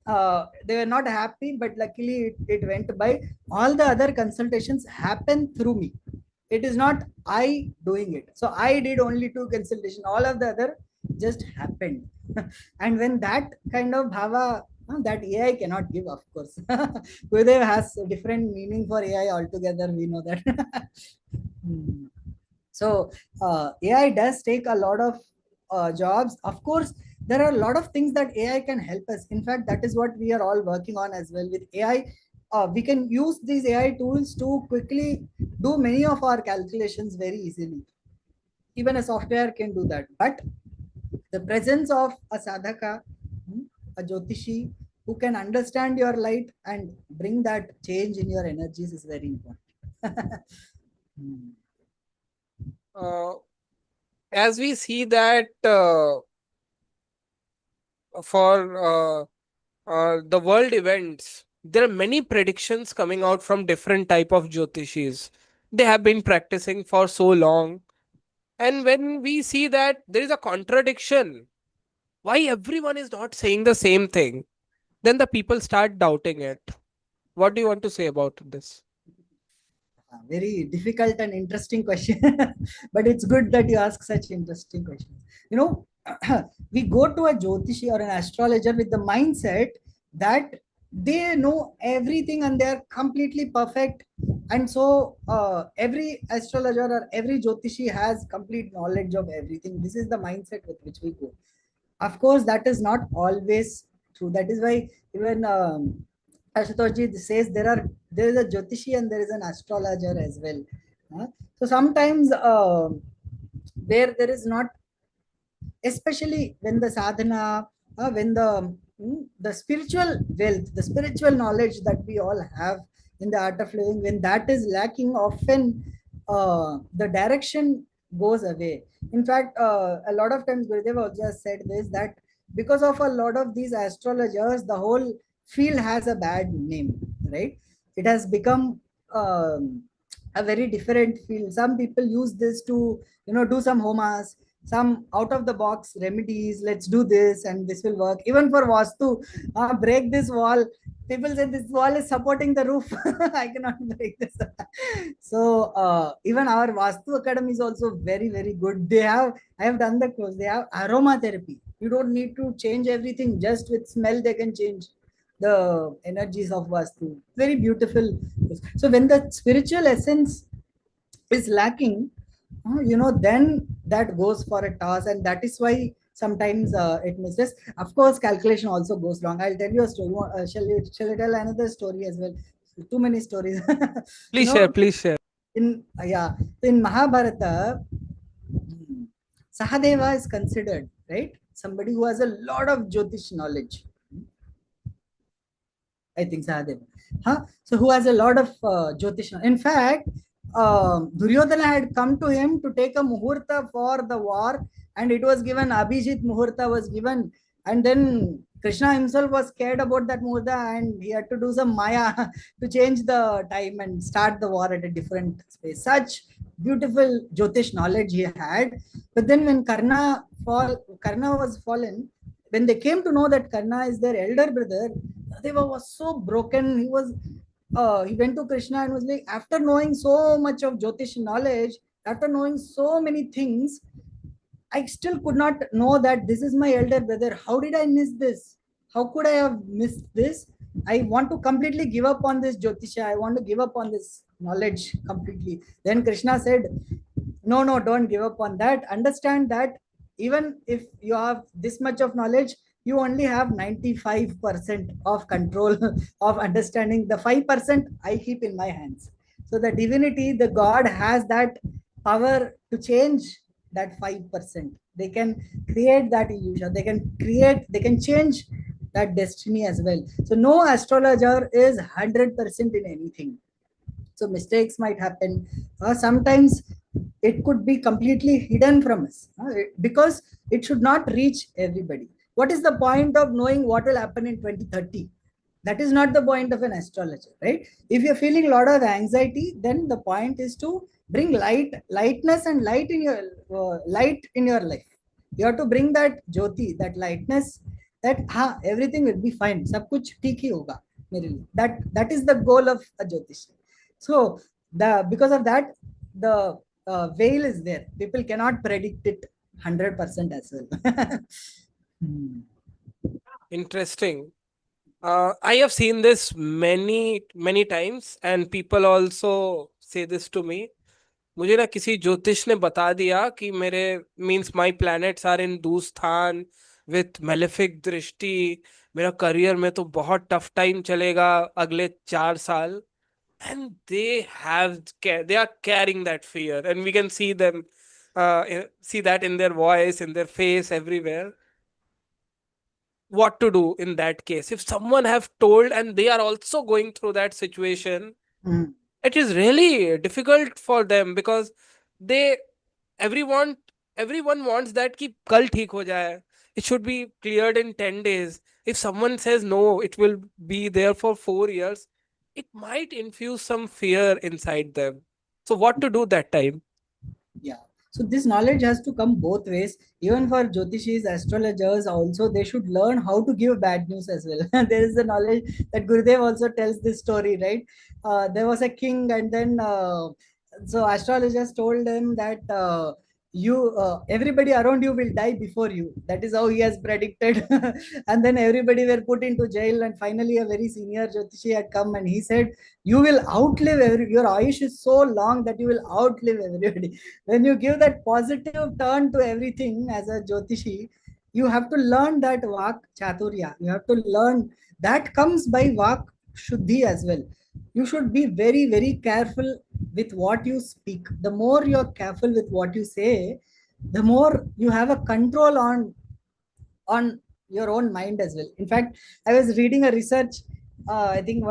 they were not happy, but luckily it went by. All the other consultations happen through me. It is not I doing it. So I did only 2 consultation. All of the other just happened. And when that kind of bhava, that AI cannot give, of course. Gurudev has a different meaning for AI altogether. We know that. Hmm. So AI does take a lot of jobs. Of course, there are a lot of things that AI can help us. In fact, that is what we are all working on as well with AI. We can use these AI tools to quickly do many of our calculations very easily. Even a software can do that. But the presence of a sadhaka, a jyotishi, who can understand your light and bring that change in your energies is very important. Hmm. uh, as we see that for the world events, there are many predictions coming out from different type of jyotishis. They have been practicing for so long, and when we see that there is a contradiction, why everyone is not saying the same thing, then the people start doubting it. What do you want to say about this? Very difficult and interesting question. But it's good that you ask such interesting questions. you know we go to a jyotishi or an astrologer with the mindset that they know everything and they are completely perfect, and so every astrologer or every jyotishi has complete knowledge of everything. This is the mindset with which we go. Of course, that is not always true. That is why even Ashutoshji says there is a Jyotishi and there is an astrologer as well. So sometimes where there is not, especially when the sadhana, when the spiritual wealth, the spiritual knowledge that we all have in the art of living, when that is lacking, often the direction goes away. In fact, a lot of times Gurudev also said this, that because of a lot of these astrologers, the whole field has a bad name, right? It has become a very different field. Some people use this to do some homas, some out of the box remedies. Let's do this and this will work. Even for vastu, break this wall. People say this wall is supporting the roof. I cannot break this. So even our vastu academy is also very very good. I have done the course. They have aromatherapy. You don't need to change everything. Just with smell they can change the energies of vastu. Very beautiful. So when the spiritual essence is lacking, then that goes for a toss, and that is why sometimes it misses. Of course, calculation also goes wrong. I'll tell you a story. Shall I tell another story as well? Too many stories. you Please share, know, please share. in Mahabharata, Sahadeva is considered, right, somebody who has a lot of Jyotish knowledge. I think Sahadeva. So who has a lot of Jyotish. In fact, Duryodhana had come to him to take a muhurta for the war, and it was given, Abhijit muhurta was given, and then Krishna himself was scared about that muhurta, and he had to do some maya to change the time and start the war at a different space. Such beautiful Jyotish knowledge he had. But then when Karna was fallen, when they came to know that Karna is their elder brother, Deva was so broken. He went to Krishna and was like, after knowing so much of Jyotish knowledge, after knowing so many things, I still could not know that this is my elder brother. How did I miss this? How could I have missed this? I want to completely give up on this Jyotisha. I want to give up on this knowledge completely. Then Krishna said, no, no, don't give up on that. Understand that even if you have this much of knowledge, you only have 95% of control of understanding. The 5% I keep in my hands. So the divinity, the God has that power to change that 5%. They can create that illusion. They can change that destiny as well. So no astrologer is 100% in anything. So mistakes might happen. Sometimes it could be completely hidden from us, because it should not reach everybody. What is the point of knowing what will happen in 2030? That is not the point of an astrologer, right? If you're feeling a lot of anxiety, then the point is to bring lightness and light in your life. You have to bring that jyoti, that lightness, that everything will be fine, सब कुछ ठीक ही होगा मेरे लिए. That is the goal of a jyotish. So because of that, the veil is there. People cannot predict it 100% as well. Interesting. I have seen this many, many times, and people also say this to me. मुझे ना किसी ज्योतिष ने बता दिया कि मेरे means my planets are in दूस्थान विथ मेलेफिक दृष्टि, मेरा करियर में तो बहुत टफ टाइम चलेगा अगले 4 साल. And they are carrying that fear, and we can see them, see that in their voice, in their face, everywhere. What to do in that case if someone have told and they are also going through that situation? Mm. It is really difficult for them because they everyone everyone wants that ki kal theek ho jaye, it should be cleared in 10 days. If someone says no, it will be there for 4 years, it might infuse some fear inside them. So what to do that time? Yeah. So this knowledge has to come both ways. Even for Jyotishis, astrologers also, they should learn how to give bad news as well. There is the knowledge that Gurudev also tells this story, right? There was a king, and then so astrologers told him that everybody around you will die before you. That is how he has predicted. And then everybody were put into jail, and finally a very senior Jyotishi had come, and he said, you will outlive your Ayush is so long that you will outlive everybody. When you give that positive turn to everything as a Jyotishi, you have to learn that Vak Chaturya. You have to learn that comes by Vak Shuddhi as well. You should be very, very careful with what you speak. The more you're careful with what you say, the more you have a control on your own mind as well. In fact, I was reading a research, I think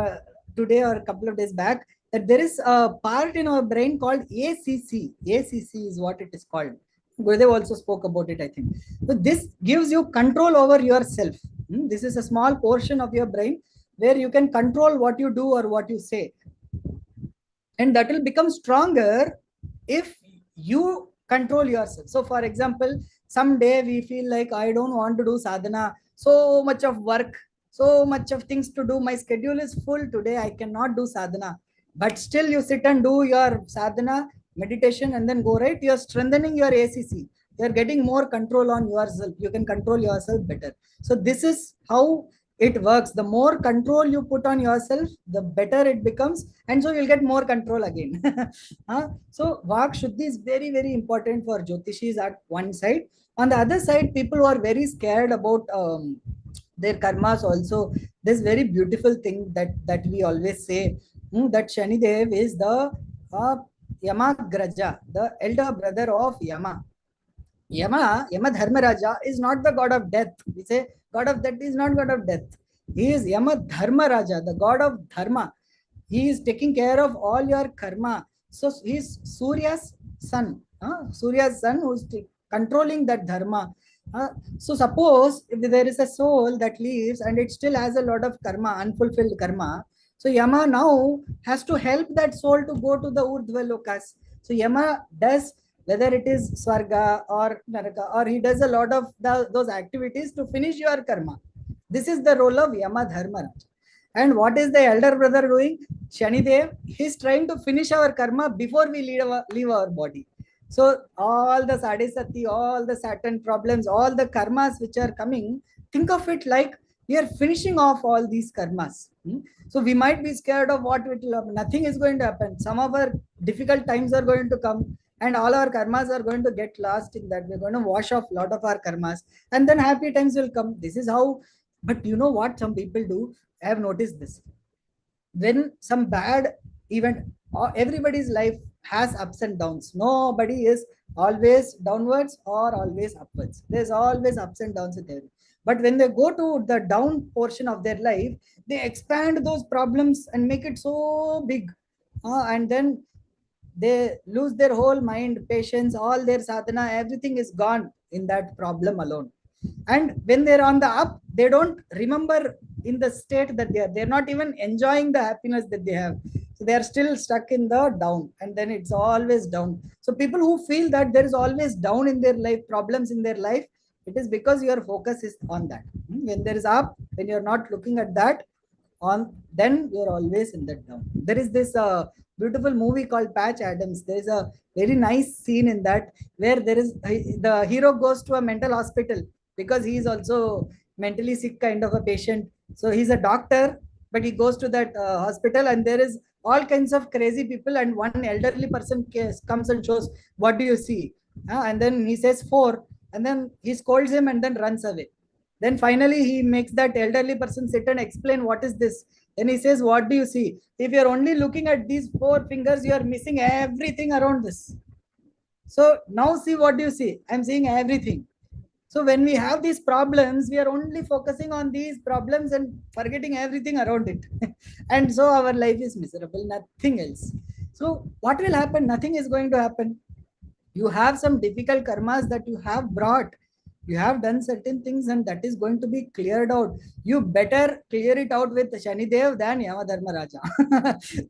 today or a couple of days back, that there is a part in our brain called ACC. ACC is what it is called. Gurudev also spoke about it, I think. So this gives you control over yourself. This is a small portion of your brain where you can control what you do or what you say. And that will become stronger if you control yourself. So for example, someday we feel like I don't want to do sadhana, so much of work, so much of things to do, my schedule is full today, I cannot do sadhana. But still you sit and do your sadhana meditation and then go, right, you're strengthening your ACC, you're getting more control on yourself, you can control yourself better. So this is how It works. The more control you put on yourself, the better it becomes, and so you'll get more control again. So Vak Shuddhi is very, very important for Jyotishis at one side. On the other side, people who are very scared about their karmas also. This very beautiful thing that we always say, that Shani Dev is the Yamagraja, the elder brother of Yama. Yama Dharmaraja is not the god of death. We say god of death is not god of death. He is Yama Dharmaraja, the god of dharma. He is taking care of all your karma. So he is Surya's son. Surya's son who is controlling that dharma. So suppose if there is a soul that lives and it still has a lot of karma, unfulfilled karma. So Yama now has to help that soul to go to the Urdhva Lokas. So Yama does, whether it is Swarga or Naraka, or he does a lot of those activities to finish your karma. This is the role of Yama Dharmaraj. And what is the elder brother doing? Shanidev, he's trying to finish our karma before we leave our body. So all the sadisati, all the Saturn problems, all the karmas which are coming, think of it like we are finishing off all these karmas. So we might be scared of what will happen. Nothing is going to happen. Some of our difficult times are going to come, and all our karmas are going to get lost in that. We're going to wash off a lot of our karmas, and then happy times will come. This is how. But you know what some people do? I have noticed this. When some bad event, everybody's life has ups and downs. Nobody is always downwards or always upwards. There's always ups and downs with everyone. But when they go to the down portion of their life, they expand those problems and make it so big. And then they lose their whole mind, patience, all their sadhana, everything is gone in that problem alone. And when they're on the up, they don't remember in the state that they're not even enjoying the happiness that they have. So they are still stuck in the down, and then it's always down. So people who feel that there is always down in their life, problems in their life, it is because your focus is on that. When there is up, when you're not looking at that on, then you're always in that down. There is this beautiful movie called Patch Adams. There is a very nice scene in that where there is the hero goes to a mental hospital because he is also mentally sick kind of a patient. So he's a doctor, but he goes to that hospital, and there is all kinds of crazy people, and one elderly person comes and shows, what do you see? And then he says four, and then he scolds him and then runs away. Then finally he makes that elderly person sit and explain what is this. Then he says, what do you see? If you're only looking at these four fingers, you are missing everything around this. So now see, what do you see? I'm seeing everything. So when we have these problems, we are only focusing on these problems and forgetting everything around it. And so our life is miserable, nothing else. So what will happen? Nothing is going to happen. You have some difficult karmas that you have brought. You have done certain things, and that is going to be cleared out. You better clear it out with Shani Dev than Yama Dharma Raja.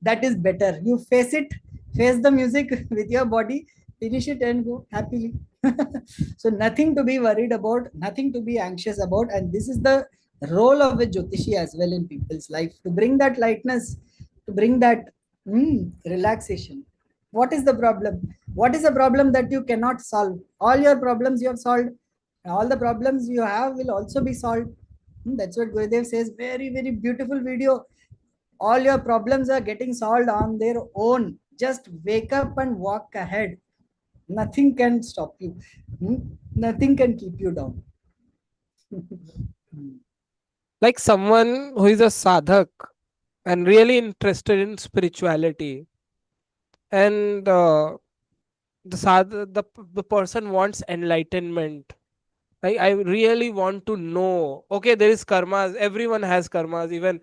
That is better. You face it, face the music with your body, finish it and go happily. So nothing to be worried about, nothing to be anxious about. And this is the role of a Jyotishi as well in people's life, to bring that lightness, to bring that relaxation. What is the problem? What is the problem that you cannot solve? All your problems you have solved. All the problems you have will also be solved. That's what Gurudev says. Very, very beautiful video. All your problems are getting solved on their own. Just wake up and walk ahead. Nothing can stop you. Nothing can keep you down. Like someone who is a sadhak and really interested in spirituality, and the person wants enlightenment. I really want to know. Okay, there is karmas. Everyone has karmas. Even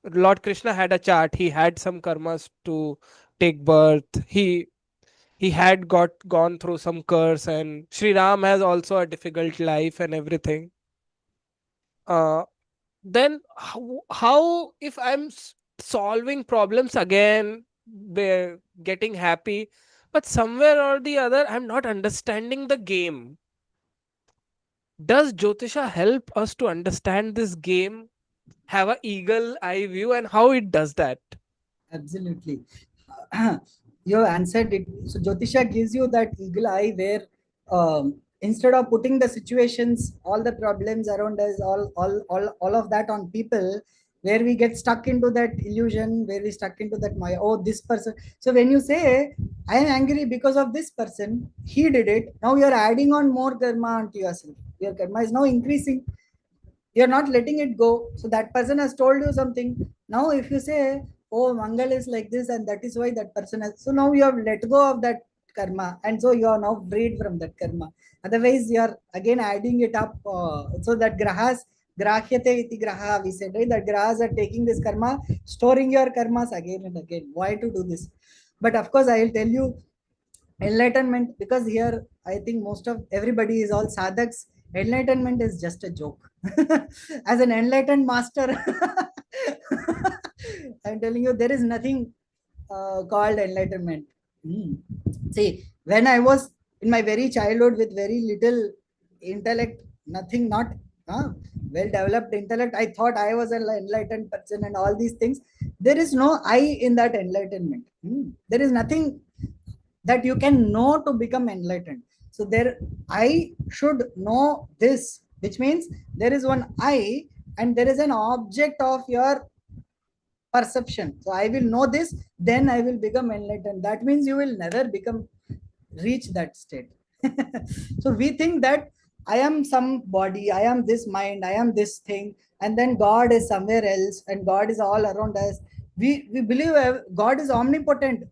Lord Krishna had a chart. He had some karmas to take birth. He had gone through some curse, and Sri Ram has also a difficult life and everything. Uh, then how if I'm solving problems again, getting happy, but somewhere or the other I'm not understanding the game. Does Jyotisha help us to understand this game, have a eagle eye view, and how it does that? Absolutely. You answered it. So Jyotisha gives you that eagle eye where instead of putting the situations, all the problems around us, all of that on people, where we get stuck into that illusion, where we stuck into that Maya. Oh, this person. So when you say, I am angry because of this person, he did it. Now you are adding on more karma onto yourself. Your karma is now increasing. You're not letting it go. So that person has told you something. Now if you say, oh, Mangal is like this and that is why that person has, so now you have let go of that karma, and so you are now freed from that karma. Otherwise you are again adding it up. So that grahas, grahyate iti graha, we said, right? That grahas are taking this karma, storing your karmas again and again. Why to do this? But of course I will tell you, enlightenment, because here I think most of everybody is all sadhaks. Enlightenment is just a joke. As an enlightened master, I'm telling you, there is nothing called enlightenment. Hmm. See, when I was in my very childhood with very little intellect, nothing, not well developed intellect, I thought I was an enlightened person and all these things. There is no I in that enlightenment. There is nothing that you can know to become enlightened. So there, I should know this, which means there is one I, and there is an object of your perception. So I will know this, then I will become enlightened. That means you will never become, reach that state. So we think that I am some body, I am this mind, I am this thing, and then God is somewhere else, and God is all around us. We believe God is omnipotent.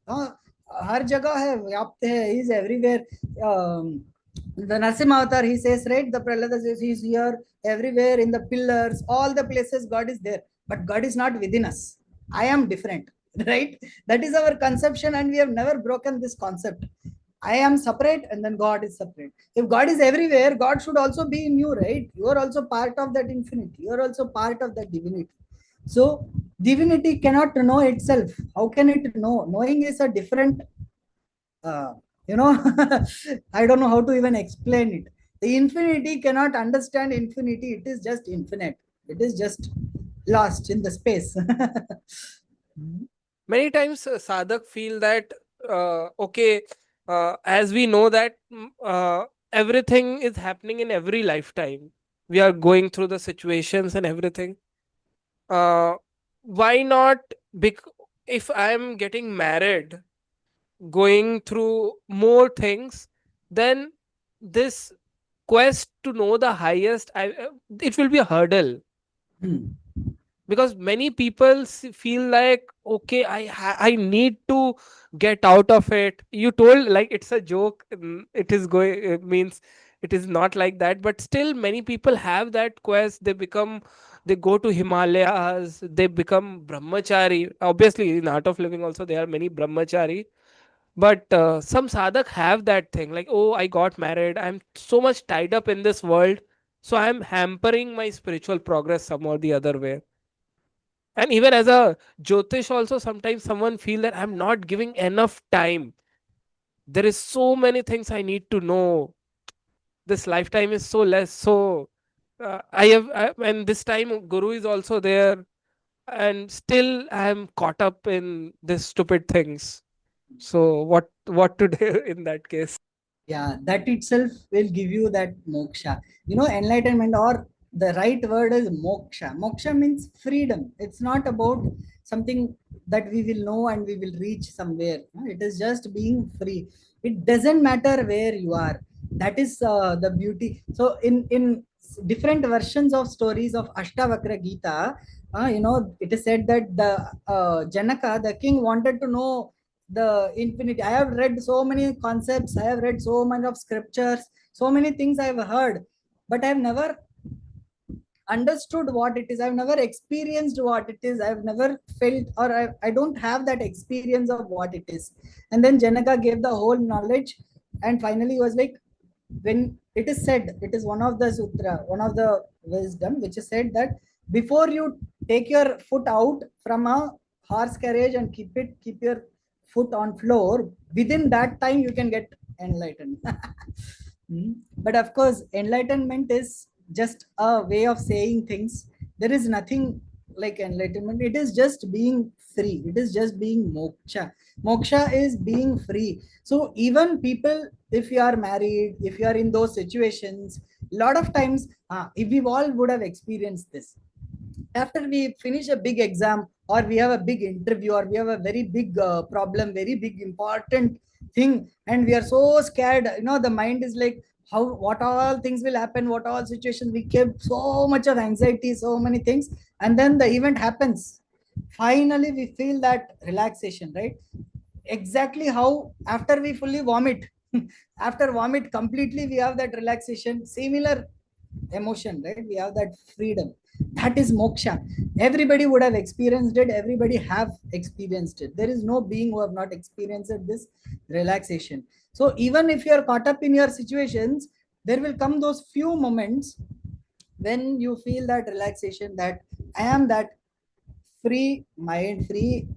हर जगह है, व्याप्त है, he is everywhere. The Nasim Avatar, he says, right, the Prahlada says he is here everywhere in the pillars, all the places God is there, but God is not within us. I am different. Right? That is our conception, and we have never broken this concept. I am separate, and then God is separate. If God is everywhere, God should also be in you, right? You are also part of that infinity. You are also part of that divinity. So divinity cannot know itself. How can it know? Knowing is a different, uh, you know, I don't know how to even explain it. The infinity cannot understand infinity. It is just infinite. It is just lost in the space. Many times sadhak feel that okay, as we know that everything is happening in every lifetime, we are going through the situations and everything. uh, why not? If I am getting married, going through more things, then this quest to know the highest, it will be a hurdle. Hmm. Because many people feel like, okay, I need to get out of it. You told like it's a joke, it is going, it means it is not like that, but still many people have that quest. They go to Himalayas, they become brahmachari. Obviously in art of living also there are many brahmachari, but some sadhak have that thing like, oh, I got married, I'm so much tied up in this world, so I'm hampering my spiritual progress some or the other way. And even as a Jyotish also, sometimes someone feel that I'm not giving enough time. There is so many things I need to know. This lifetime is so less. So and this time Guru is also there, and still I am caught up in this stupid things. So what to do in that case? Yeah, that itself will give you that moksha. You know, enlightenment, or the right word is moksha. Moksha means freedom. It's not about something that we will know and we will reach somewhere. It is just being free. It doesn't matter where you are. That is the beauty. So in different versions of stories of Ashtavakra Gita, you know, it is said that the Janaka, the king, wanted to know the infinity. I have read so many concepts, I have read so many of scriptures, so many things I have heard, but I have never understood what it is. I've never experienced what it is. I've never felt, or I don't have that experience of what it is. And then Janaka gave the whole knowledge, and finally was like, when it is said, it is one of the sutra, one of the wisdom, which is said that before you take your foot out from a horse carriage and keep your foot on floor, within that time you can get enlightened. But of course enlightenment is just a way of saying things. There is nothing like enlightenment. It is just being free. It is just being moksha. Moksha is being free. So even people, if you are married, if you are in those situations, lot of times, if we all would have experienced this, after we finish a big exam, or we have a big interview, or we have a very big problem, very big important thing, and we are so scared, the mind is like, how, what all things will happen, what all situations, we kept so much of anxiety, so many things, and then the event happens. Finally we feel that relaxation, right? Exactly how after we fully vomit, after vomit completely, we have that relaxation, similar emotion, right? We have that freedom. That is moksha. Everybody would have experienced it. Everybody have experienced it. There is no being who have not experienced this relaxation. So even if you are caught up in your situations, there will come those few moments when you feel that relaxation, that I am that free mind, free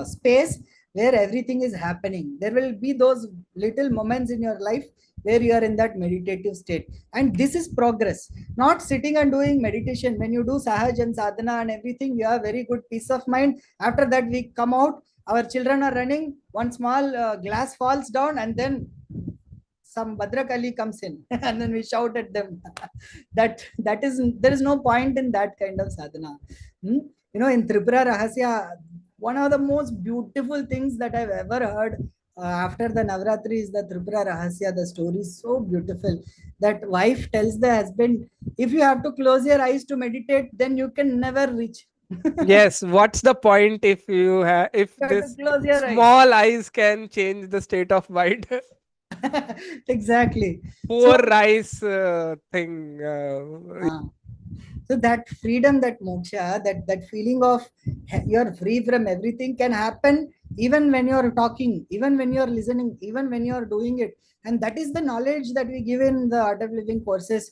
space where everything is happening. There will be those little moments in your life where you are in that meditative state. And this is progress, not sitting and doing meditation. When you do sahaj and sadhana and everything, you have very good peace of mind. After that, we come out, our children are running, one small glass falls down, and then some Badrakali comes in and then we shout at them. That is, there is no point in that kind of sadhana. Hmm? In Tripura Rahasya, one of the most beautiful things that I've ever heard after the Navratri is the Tripura Rahasya. The story is so beautiful that wife tells the husband, if you have to close your eyes to meditate, then you can never reach. You Yes, what's the point if you have if have to this close your eyes. small eyes can change the state of mind? Exactly. So, Poor rice thing. uh, so that freedom, that moksha, that feeling of you're free from everything can happen even when you're talking, even when you're listening, even when you're doing it. And that is the knowledge that we give in the art of living courses.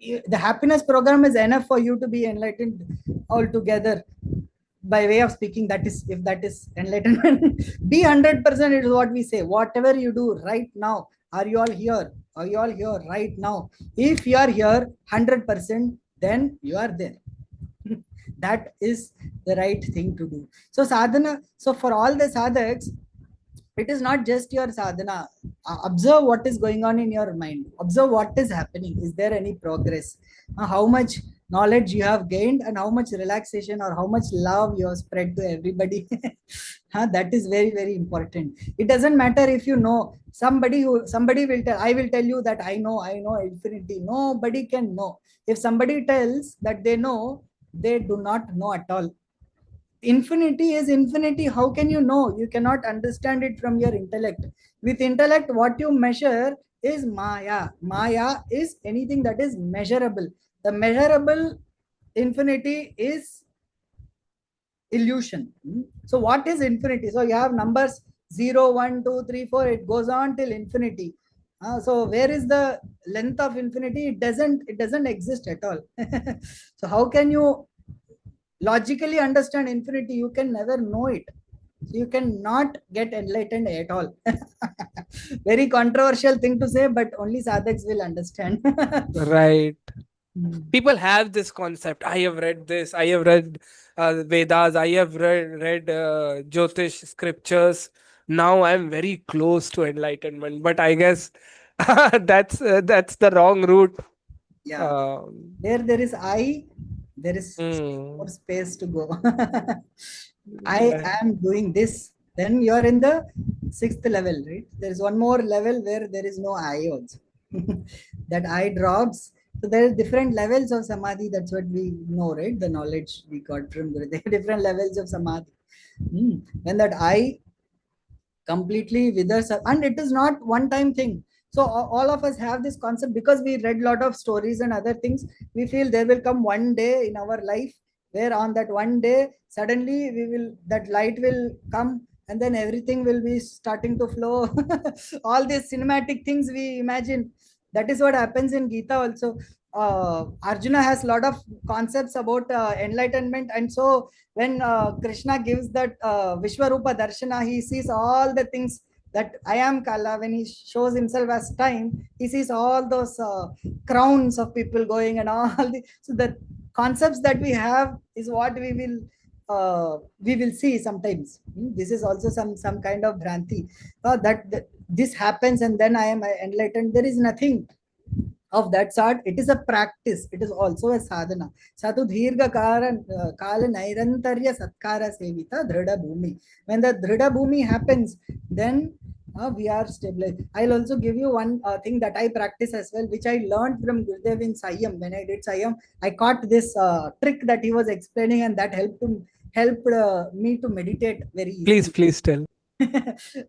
The happiness program is enough for you to be enlightened altogether. By way of speaking, that is, if that is enlightenment. Be 100% is what we say. Whatever you do right now, are you all here, are you all here right now? If you are here 100%, then you are there. That is the right thing to do. So sadhana, so for all the sadhaks, it is not just your sadhana. Observe what is going on in your mind. Observe what is happening. Is there any progress? How much knowledge you have gained, and how much relaxation or how much love you have spread to everybody. That is very, very important. It doesn't matter if you know somebody will tell. I will tell you that I know infinity. Nobody can know. If somebody tells that they know, they do not know at all. Infinity is infinity. How can you know? You cannot understand it from your intellect. With intellect, what you measure is maya. Maya is anything that is measurable. The measurable infinity is illusion. So what is infinity? So you have numbers 0, 1, 2, 3, 4. It goes on till infinity. So where is the length of infinity? It doesn't exist at all. So how can you logically understand infinity? You can never know it. You cannot get enlightened at all. Very controversial thing to say, but only sadhaks will understand. Right. Hmm. People have this concept. I have read this. I have read Vedas. I have read Jyotish scriptures. Now I'm very close to enlightenment. But I guess that's the wrong route. Yeah, Um, there is I, there is more mm, space to go. I right. am doing this. Then you are in the sixth level, right? There is one more level where there is no I also. That I drops. So there are different levels of samadhi. That's what we know, right? The knowledge we got from Guru. There are different levels of samadhi. When that I completely withers up, and it is not one time thing. So all of us have this concept because we read lot of stories and other things. We feel there will come one day in our life where on that one day suddenly we will, that light will come, and then everything will be starting to flow. All these cinematic things we imagine. That is what happens in Gita also. Arjuna has a lot of concepts about enlightenment, and so when Krishna gives that Vishwarupa Darshana, he sees all the things that I am Kala. When he shows himself as time, he sees all those crowns of people going and all the, so that concepts that we have is what we will see sometimes. This is also some kind of bhranti, that this happens and then I am enlightened. There is nothing of that sort. It is a practice. It is also a sadhana. Satu dirgha kala nairantarya satkara sevita dhrida bhumi. When the dhrida bhumi happens, then we are stabilized. I'll also give you one thing that I practice as well, which I learned from Gurudev in Sayam. When I did Sayam, I caught this trick that he was explaining, and that helped me to meditate very Please, easily. please tell.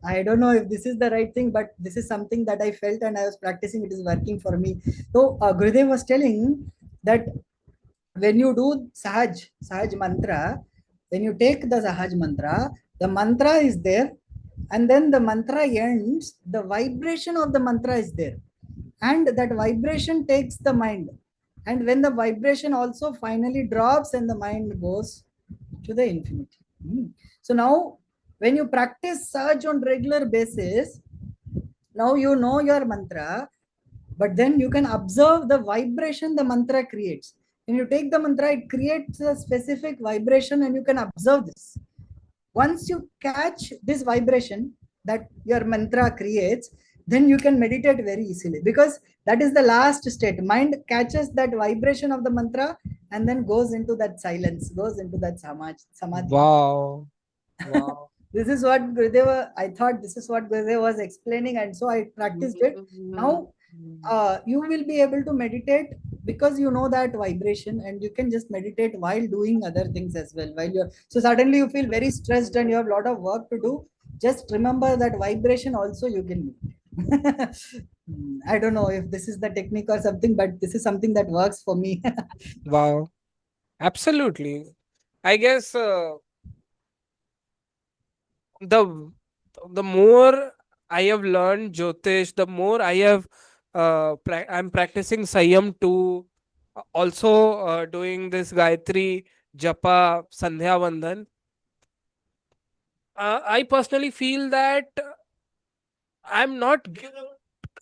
I don't know if this is the right thing, but this is something that I felt and I was practicing. It is working for me. So Gurudev was telling that when you do Sahaj mantra, when you take the Sahaj mantra, the mantra is there, and then the mantra ends, the vibration of the mantra is there. And that vibration takes the mind. And when the vibration also finally drops and the mind goes to the infinity. So now, when you practice Sahaj on regular basis, now you know your mantra, but then you can observe the vibration the mantra creates. When you take the mantra, it creates a specific vibration, and you can observe this. Once you catch this vibration that your mantra creates, then you can meditate very easily, because that is the last state. Mind catches that vibration of the mantra and then goes into that silence, goes into that samadhi. Wow. Wow. This is what Gurudeva, I thought this is what Gurudeva was explaining, and so I practiced it. Now you will be able to meditate because you know that vibration, and you can just meditate while doing other things as well. While you're so suddenly you feel very stressed and you have a lot of work to do, just remember that vibration also you can meditate. I don't know if this is the technique or something, but this is something that works for me. Wow. Absolutely. I guess the the more I have learned Jyotish, the more I have I'm practicing Sanyam too. Also doing this Gayatri Japa Sandhya Vandan. I personally feel that I'm not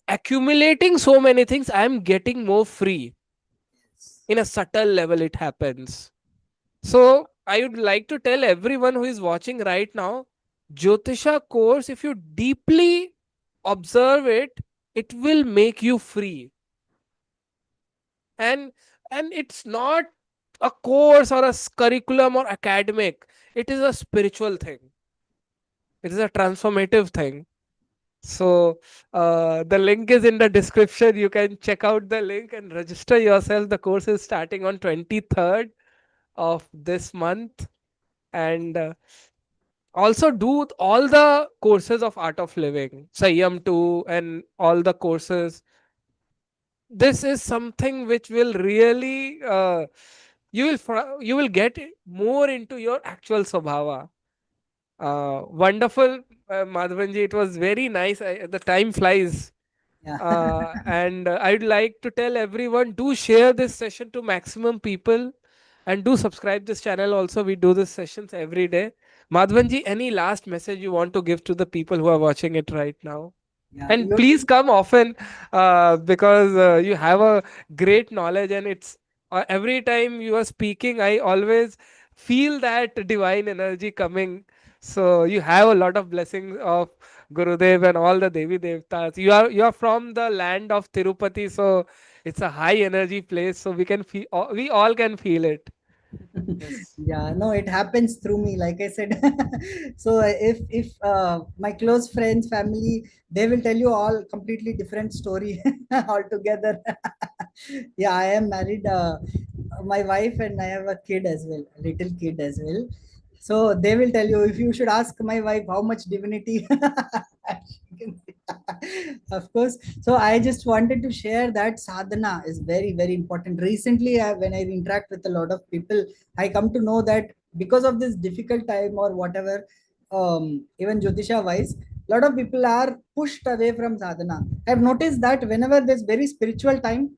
accumulating so many things. I'm getting more free. In a subtle level, it happens. So I would like to tell everyone who is watching right now, Jyotisha course, if you deeply observe it, it will make you free. And it's not a course or a curriculum or academic. It is a spiritual thing. It is a transformative thing. So the link is in the description. You can check out the link and register yourself. The course is starting on 23rd of this month. And also do all the courses of art of living, Sayam 2 and all the courses. This is something which will really you will get more into your actual swabhava. Wonderful, Madhavanji. It was very nice. The time flies. Yeah. And I'd like to tell everyone, do share this session to maximum people, and do subscribe this channel also. We do these sessions every day. Madhavanji, any last message you want to give to the people who are watching it right now? Yeah. And please come often, because you have a great knowledge, and it's every time you are speaking, I always feel that divine energy coming. So you have a lot of blessings of Gurudev and all the Devi Devtas. You are from the land of Tirupati, so it's a high energy place. So we can feel, we all can feel it. Yes. Yeah, no, it happens through me, like I said. So if my close friends, family, they will tell you all completely different story altogether. Yeah, I am married, my wife, and I have a kid as well, a little kid as well. So they will tell you, if you should ask my wife how much divinity she can say. Of course. So I just wanted to share that sadhana is very, very important. Recently, when I interact with a lot of people, I come to know that because of this difficult time or whatever, even Jyotisha wise, a lot of people are pushed away from sadhana. I've noticed that whenever there's very spiritual time,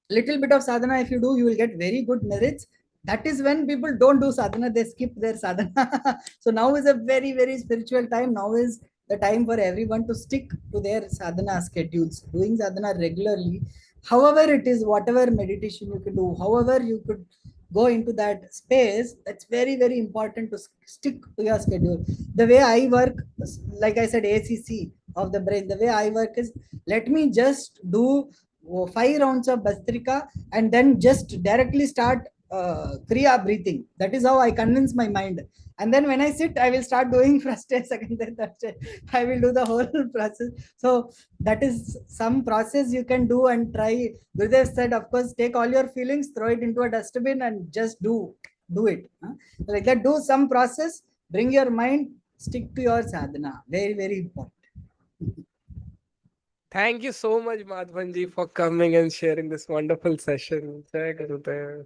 little bit of sadhana if you do, you will get very good merits. That is when people don't do sadhana, they skip their sadhana. So now is a very, very spiritual time. Now is the time for everyone to stick to their sadhana schedules, doing sadhana regularly. however it is, whatever meditation you could do, however you could go into that space, that's very very important to stick to your schedule. The way I work, like I said, ACC of the brain, the way I work is, let me just do 5 rounds of bastrika and then just directly start kriya breathing. That is how I convince my mind. And then when I sit, I will start doing first day, second day, third day. I will do the whole process. So that is some process you can do and try. Gurudev said, of course, take all your feelings, throw it into a dustbin and just do it, huh? Like that, do some process, bring your mind, stick to your sadhana, very very important. Thank you so much, Madhavan ji, for coming and sharing this wonderful session. Jai Gurudev.